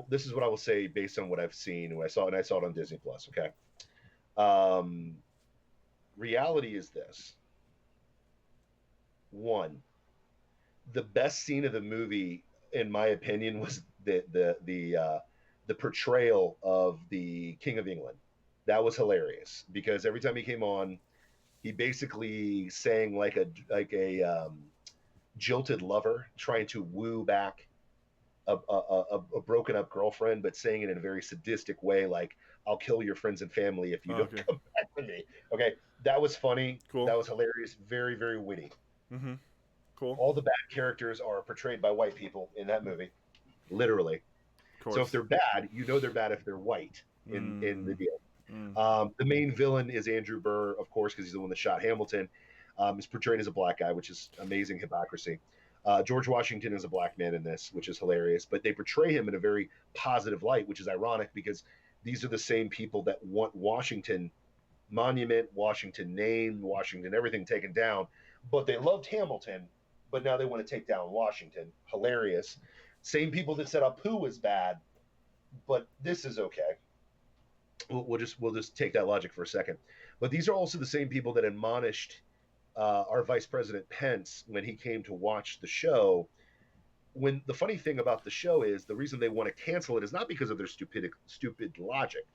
This is what I will say based on what I've seen, and I saw it on Disney Plus. Okay. Reality is this. One, the best scene of the movie, in my opinion, was the portrayal of the King of England. That was hilarious because every time he came on, he basically sang like a jilted lover trying to woo back a broken up girlfriend, but saying it in a very sadistic way, like "I'll kill your friends and family if you don't Okay. come back with me." Okay, that was funny. Cool. That was hilarious. Very very witty. Mm-hmm. Cool. All the bad characters are portrayed by white people in that movie, literally. Of So if course. they're bad, you know they're bad if they're white in the Mm. deal. Mm. The main villain is Andrew Burr, of course, because he's the one that shot Hamilton. Is portrayed as a black guy, which is amazing hypocrisy. George Washington is a black man in this, which is hilarious, but they portray him in a very positive light, which is ironic because these are the same people that want Washington monument, Washington name, Washington everything taken down, but they loved Hamilton, but now they want to take down Washington. Hilarious. Same people that said Apu was bad, but this is okay. We'll just take that logic for a second. But these are also the same people that admonished our Vice President Pence when he came to watch the show. When the funny thing about the show is the reason they want to cancel it is not because of their stupid logic.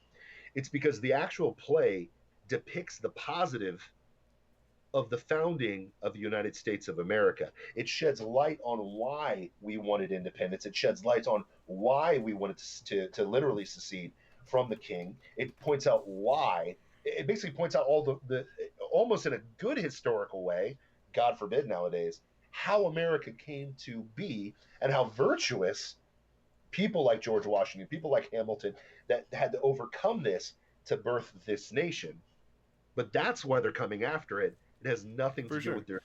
It's because the actual play depicts the positive of the founding of the United States of America. It sheds light on why we wanted independence. It sheds light on why we wanted to literally secede from the king. It points out why. It basically points out all the almost in a good historical way, God forbid nowadays, how America came to be and how virtuous people like George Washington, people like Hamilton, that had to overcome this to birth this nation. But that's why they're coming after it. It has nothing to For do sure. with their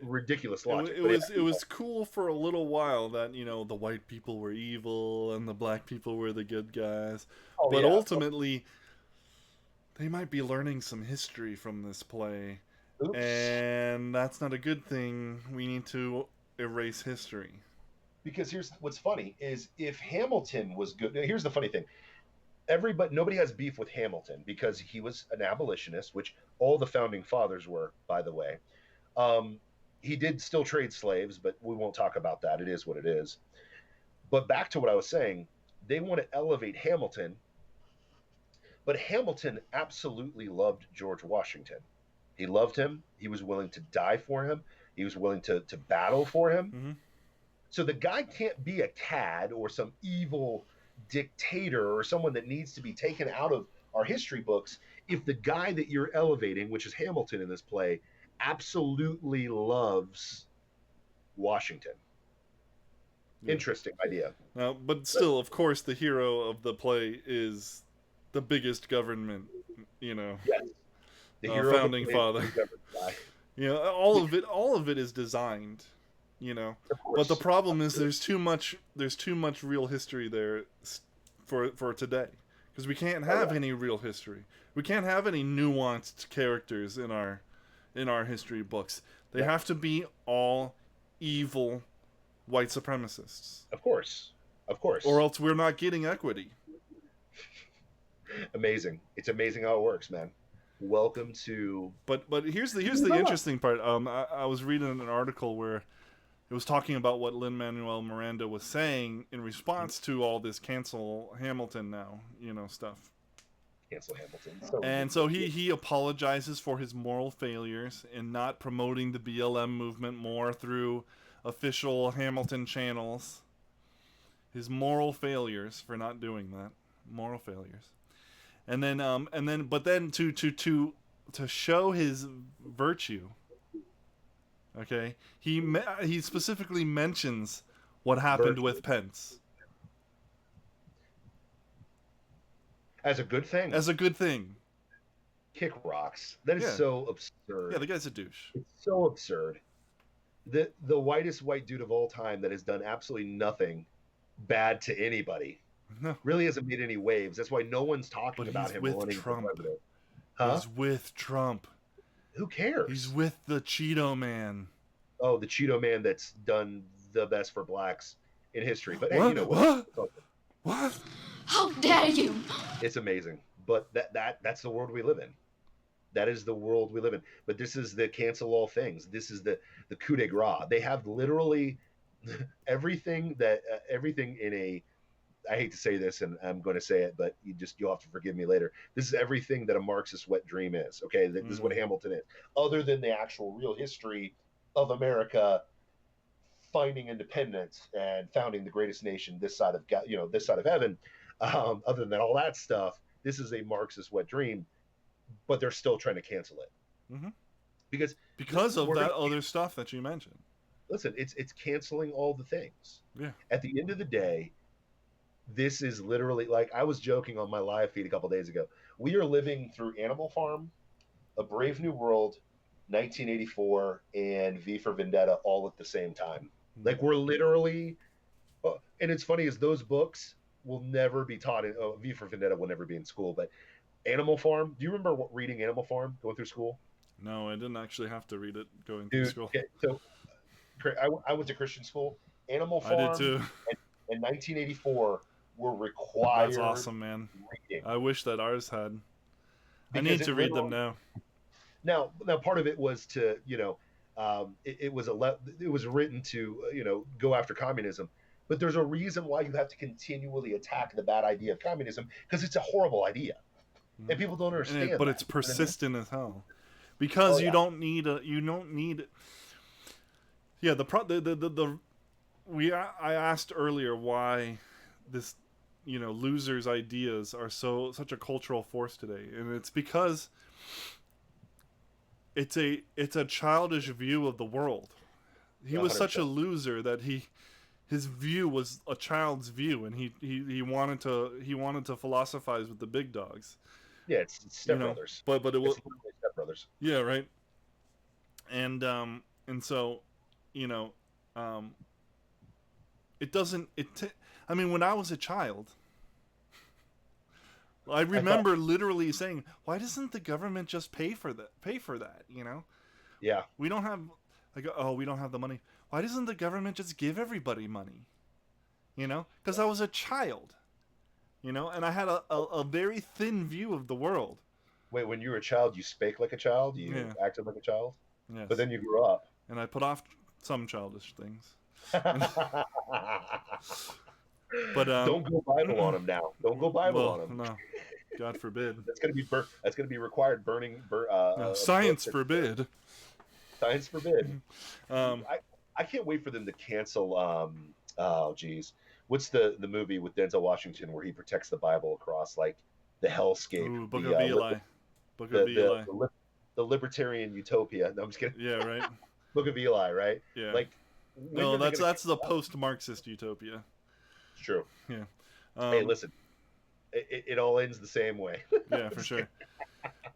ridiculous It, logic. it But was it was cool for a little while that the white people were evil and the black people were the good guys, oh but yeah, ultimately they might be learning some history from this play, oops. and that's not a good thing. We need to erase history. Because here's what's funny is if Hamilton was good. Here's the funny thing: nobody has beef with Hamilton because he was an abolitionist, which all the founding fathers were, by the way. Um, he did still trade slaves, but we won't talk about that. It is what it is. But back to what I was saying, they want to elevate Hamilton, but Hamilton absolutely loved George Washington. He loved him. He was willing to die for him. He was willing to battle for him. Mm-hmm. So the guy can't be a cad or some evil dictator or someone that needs to be taken out of our history books if the guy that you're elevating, which is Hamilton in this play, absolutely loves Washington. Yeah. Interesting idea. Now, but But still, of course, the hero of the play is the biggest government, you know, yes, the hero of the founding play is father. the government guy. All of it is designed, Of But the course. problem is there's too much real history there for today, because we can't Oh have yeah. any real history. We can't have any nuanced characters in our history books. They Yep. have to be all evil white supremacists, Of course. Of or course. else we're not getting equity. Amazing. It's amazing how it works, man. Welcome to But here's the Cinderella. interesting part. I was reading an article where it was talking about what Lin Manuel Miranda was saying in response to all this cancel Hamilton now, stuff. Cancel Hamilton. So And so ridiculous. he apologizes for his moral failures in not promoting the BLM movement more through official Hamilton channels. His moral failures for not doing that. Moral failures. But then to show his virtue, okay, he specifically mentions what happened Virtue with Pence as a good thing. as a good thing. Kick rocks. That is Yeah, so yeah, absurd. the guy's a douche. It's so absurd. The whitest white dude of all time that has done absolutely nothing bad to anybody No, really hasn't made any waves. That's why no one's but talking about he's him with running for Trump. president. Huh? He's with Trump. Who He's cares? with the Cheeto Man. Oh, the Cheeto man that's done the best for blacks in history. But hey, What? whatever. What? What? How dare you! It's amazing. But that's the world we live in. That is the world we live in. But this is the cancel all things. This is the coup de grace. They have literally everything in a. I hate to say this, and I'm going to say it, but you'll have to forgive me later. This is everything that a Marxist wet dream is. Okay, this is what Mm. Hamilton is, other than the actual real history of America finding independence and founding the greatest nation this side of this side of heaven. Other than all that stuff, this is a Marxist wet dream, but they're still trying to cancel it Mm-hmm. because Of we're that gonna other stuff that you mentioned. listen. It's canceling all the things. Yeah. At the end of the day, this is literally like I was joking on my live feed a couple days ago. We are living through Animal Farm, A Brave New World, 1984, and V for Vendetta all at the same time. Mm-hmm. Like we're literally, and it's funny is those books will never be taught in V for Vendetta will never be in school, but Animal Farm. Do you remember reading Animal Farm going through school? No, I didn't actually have to read it going through Dude, school. okay, so I went to Christian school. Animal I did Farm too. and 1984 were That's required awesome, man. reading I wish that ours had. I because need to read them now. now part of it was to it was written to go after communism, but there's a reason why you have to continually attack the bad idea of communism because it's a horrible idea and people don't understand But that. it's persistent as hell because Oh, you yeah. don't need. Yeah, I asked earlier why this losers' ideas are such a cultural force today, and it's because it's a childish view of the world. He was such a 100%. loser that his view was a child's view, and he wanted to philosophize with the big dogs. Yeah, it's Step Brothers. But it was It's literally Step Brothers. yeah, right. And so it doesn't I mean, when I was a child, I remember literally saying, why doesn't the government just pay for that, Yeah. we don't have we don't have the money. Why doesn't the government just give everybody money? Because I was a child, and I had a very thin view of the world. Wait, when you were a child, you spake like a child, you acted like a child, Yes. but then you grew up, and I put off some childish things. But don't go Bible on him now. Don't go Bible on him. No, God forbid. That's gonna be required. Burning. Science forbid. Science forbid. I can't wait for them to cancel. Oh, geez, what's the movie with Denzel Washington where he protects the Bible across like the hellscape? Ooh, Book of Eli. Book of Eli. The libertarian utopia. No, I'm just kidding. Yeah, right. Book of Eli, right? Yeah. Like, no, that's the post-Marxist utopia. It's true. Yeah. Hey, listen, it all ends the same way. Yeah, for sure.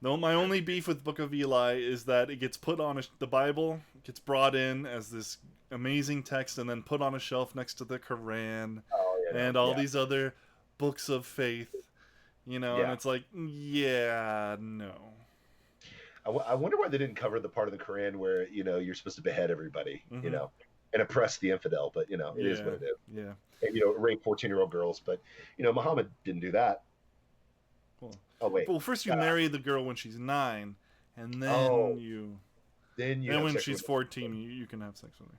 No, my only beef with Book of Eli is that it gets put on the Bible gets brought in as this amazing text and then put on a shelf next to the Quran and all these other books of faith, and it's like, yeah, no. I wonder why they didn't cover the part of the Quran where you're supposed to behead everybody, Mm-hmm. And oppress the infidel, but it is what it is. Yeah. And, rape 14-year-old girls, but Muhammad didn't do that. Cool. Oh wait. Well, first you marry the girl when she's 9, and then then when she's 14, you can have sex with her.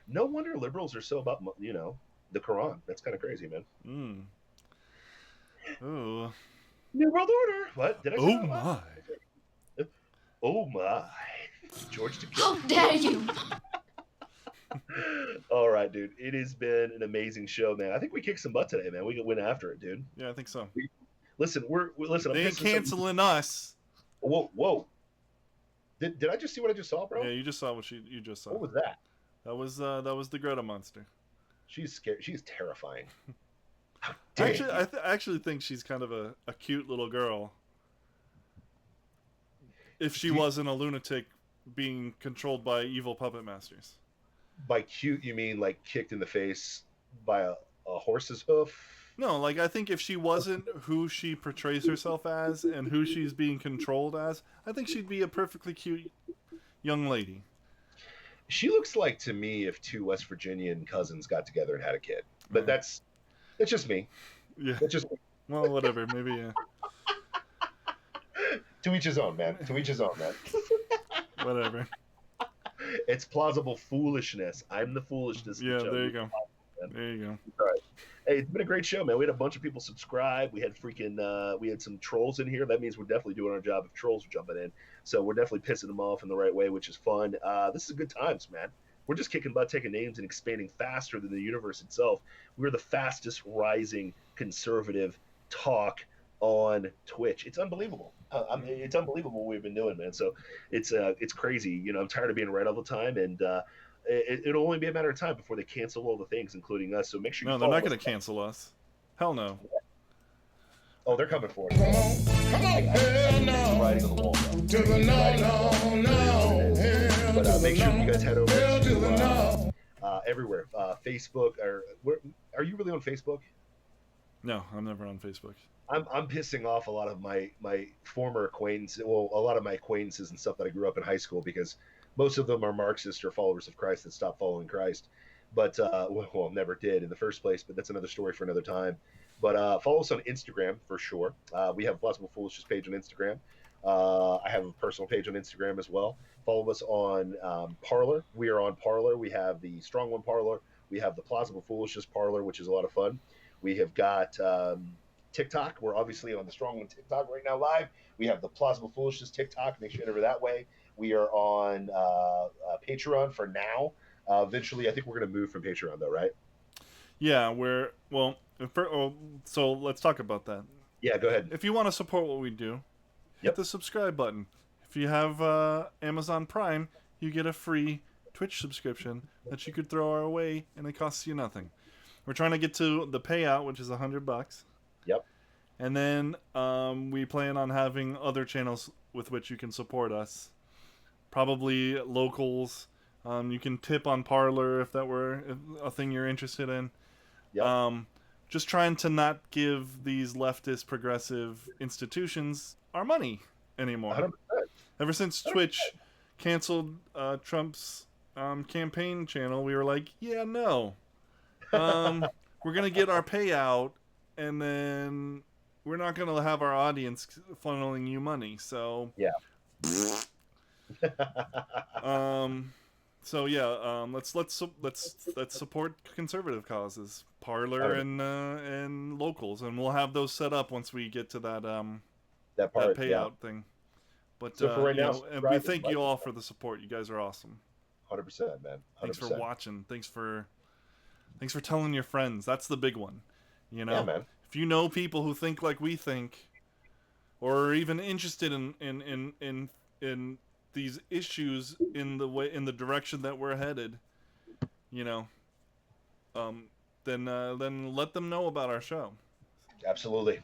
No wonder liberals are so about the Quran. That's kind of crazy, man. Oh. New World Order. What did I say? Oh my. Oh my. George Takei. How dare you? All right, dude. It has been an amazing show, man. I think we kicked some butt today, man. We went after it, dude. Yeah, I think so. Listen. They ain't canceling us. Whoa. Did I just see what I just saw, bro? Yeah, you just saw what you just saw. What was that? That was the Greta monster. She's scary. She's terrifying. Actually, I actually think she's kind of a cute little girl. If she wasn't a lunatic being controlled by evil puppet masters. By cute, you mean like kicked in the face by a horse's hoof? No, like I think if she wasn't who she portrays herself as and who she's being controlled as, I think she'd be a perfectly cute young lady. She looks like to me if two West Virginian cousins got together and had a kid. But that's just me. Yeah. That's just me. Well, whatever. Maybe, yeah. To each his own, man. To each his own, man. Whatever. It's plausible foolishness. I'm the foolishness. Yeah, there you go. There you go. All right. Hey, it's been a great show, man. We had a bunch of people subscribe. We had we had some trolls in here. That means we're definitely doing our job if trolls are jumping in. So we're definitely pissing them off in the right way, which is fun. This is good times, man. We're just kicking butt, taking names, and expanding faster than the universe itself. We're the fastest rising conservative talk on Twitch. It's unbelievable. It's unbelievable what we've been doing, man. So it's crazy. You know, I'm tired of being right all the time, and it'll only be a matter of time before they cancel all the things, including us. So make sure you No, they're follow not us. going to cancel us. Hell no. Oh, they're coming for Come us. on, come on, hell no. Writing on the wall. To the no, no, no. Hell But to the make sure you guys head over hell to the to no. everywhere. Facebook, or are you really on Facebook? No, I'm never on Facebook. I'm pissing off a lot of my former acquaintances, well, a lot of my acquaintances and stuff that I grew up in high school, because most of them are Marxists or followers of Christ that stopped following Christ, but well, never did in the first place. But that's another story for another time. But follow us on Instagram for sure. We have a Plausible Foolishness page on Instagram. I have a personal page on Instagram as well. Follow us on Parler. We are on Parler. We have the Strong One Parler. We have the Plausible Foolishness Parler, which is a lot of fun. We have got TikTok. We're obviously on the Strong One TikTok right now live. We have the Plausible Foolishness TikTok. Make sure you enter that way. We are on Patreon for now. Eventually, I think we're going to move from Patreon, though, right? Yeah, so let's talk about that. Yeah, go ahead. If you want to support what we do, hit Yep. the subscribe button. If you have Amazon Prime, you get a free Twitch subscription that you could throw our way, and it costs you nothing. We're trying to get to the payout, which is $100. Yep. And then we plan on having other channels with which you can support us. Probably locals. You can tip on Parler if that were a thing you're interested in. Yep. Just trying to not give these leftist progressive institutions our money anymore. 100%. Ever since Twitch canceled Trump's campaign channel, we were like, yeah, no. We're going to get our payout, and then we're not going to have our audience funneling you money. So, Yeah. So yeah, let's support conservative causes, Parler and locals, and we'll have those set up once we get to that that part, that payout thing. But So for right now, and we thank you all for the support. You guys are awesome. 100%, man. 100%. Thanks for watching. Thanks for telling your friends. That's the big one. You know, Yeah, man. if you know people who think like we think, or are even interested in these issues in the direction that we're headed, you know, then let them know about our show. Absolutely.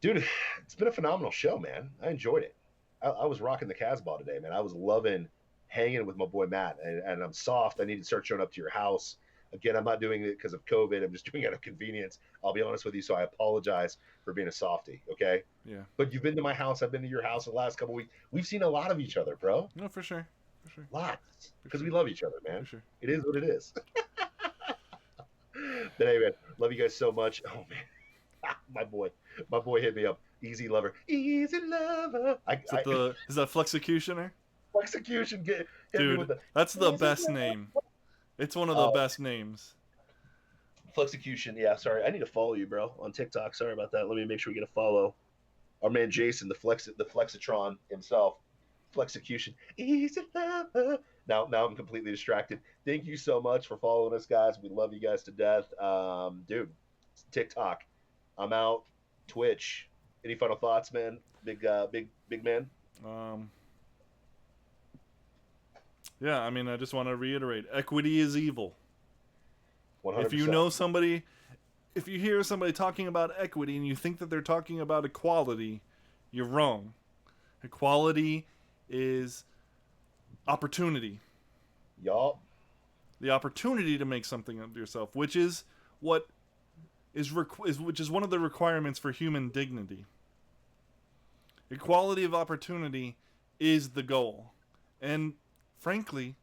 Dude, it's been a phenomenal show, man. I enjoyed it. I was rocking the Casbah today, man. I was loving hanging with my boy Matt, and I'm soft. I need to start showing up to your house. Again, I'm not doing it because of COVID. I'm just doing it out of convenience. I'll be honest with you, so I apologize for being a softie, okay? Yeah. But you've been to my house. I've been to your house the last couple of weeks. We've seen a lot of each other, bro. No, for sure. Lots. Because sure. we love each other, man. For sure. It is what it is. But anyway, love you guys so much. Oh, man. My boy hit me up. Easy lover. Easy lover. Is that Flexecutioner? Execution. Dude, that's the best name. It's one of the best names. Flexecution. Yeah, sorry. I need to follow you, bro, on TikTok. Sorry about that. Let me make sure we get a follow. Our man Jason, the Flexitron himself. Flexecution. Easy lover. Now I'm completely distracted. Thank you so much for following us, guys. We love you guys to death. Dude, TikTok. I'm out. Twitch. Any final thoughts, man? Big man. Yeah, I mean, I just want to reiterate: equity is evil. 100%. If you know somebody, if you hear somebody talking about equity and you think that they're talking about equality, you're wrong. Equality is opportunity. Y'all. The opportunity to make something of yourself, which is what which is one of the requirements for human dignity. Equality of opportunity is the goal, and frankly,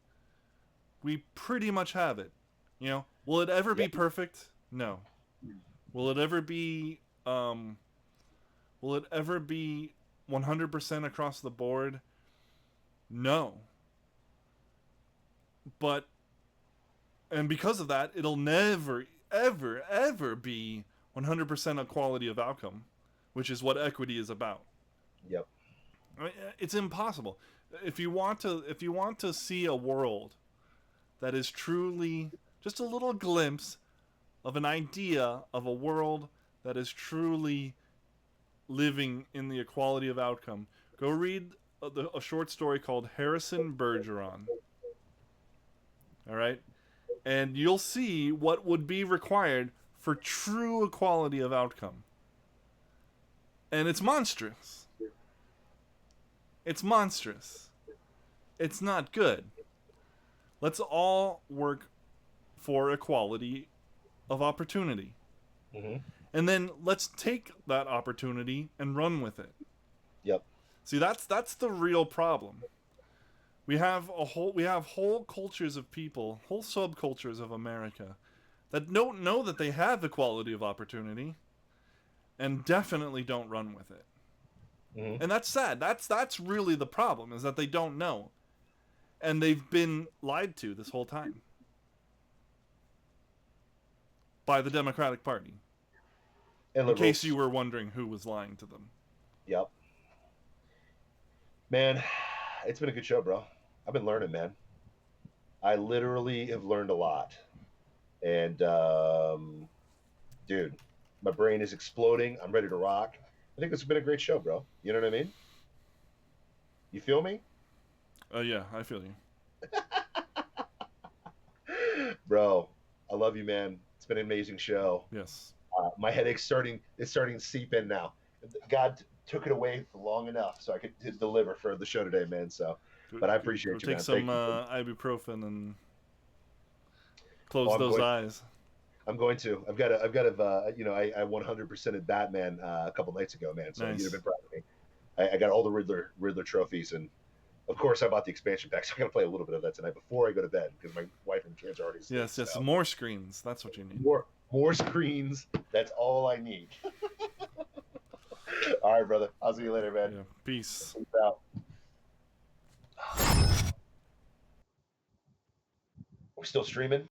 we pretty much have it. You know, will it ever be perfect? No. Will it ever be 100% across the board? No. And because of that, it'll never, ever, ever be 100% equality of outcome, which is what equity is about. Yep. I mean, it's impossible. if you want to see a world that is truly just a little glimpse of an idea of a world that is truly living in the equality of outcome, go read a short story called Harrison Bergeron. All right? And you'll see what would be required for true equality of outcome. And it's monstrous. It's monstrous. It's not good. Let's all work for equality of opportunity. Mm-hmm. And then let's take that opportunity and run with it. Yep. See, that's the real problem. We have whole cultures of people, whole subcultures of America that don't know that they have equality of opportunity and definitely don't run with it. Mm-hmm. And that's sad. That's really the problem, is that they don't know. And they've been lied to this whole time by the Democratic Party. And in case you were wondering who was lying to them. Yep. Man, it's been a good show, bro. I've been learning, man. I literally have learned a lot. And, dude, my brain is exploding. I'm ready to rock. I think it's been a great show, bro. You know what I mean? You feel me? Yeah, I feel you. Bro, I love you, man. It's been an amazing show. Yes. My headache's starting to seep in now. God took it away for long enough so I could deliver for the show today, man. So, but I appreciate you, take man. Some ibuprofen and close those eyes. I'm going to. I've got I 100%ed Batman a couple nights ago, man. So nice. You'd have been proud of me. I got all the Riddler trophies, and of course I bought the expansion pack. So I'm gonna play a little bit of that tonight before I go to bed because my wife and kids are already asleep. Yes, so. More screens. That's what you need. More screens. That's all I need. All right, brother. I'll see you later, man. Yeah. Peace. Peace out. We're still streaming.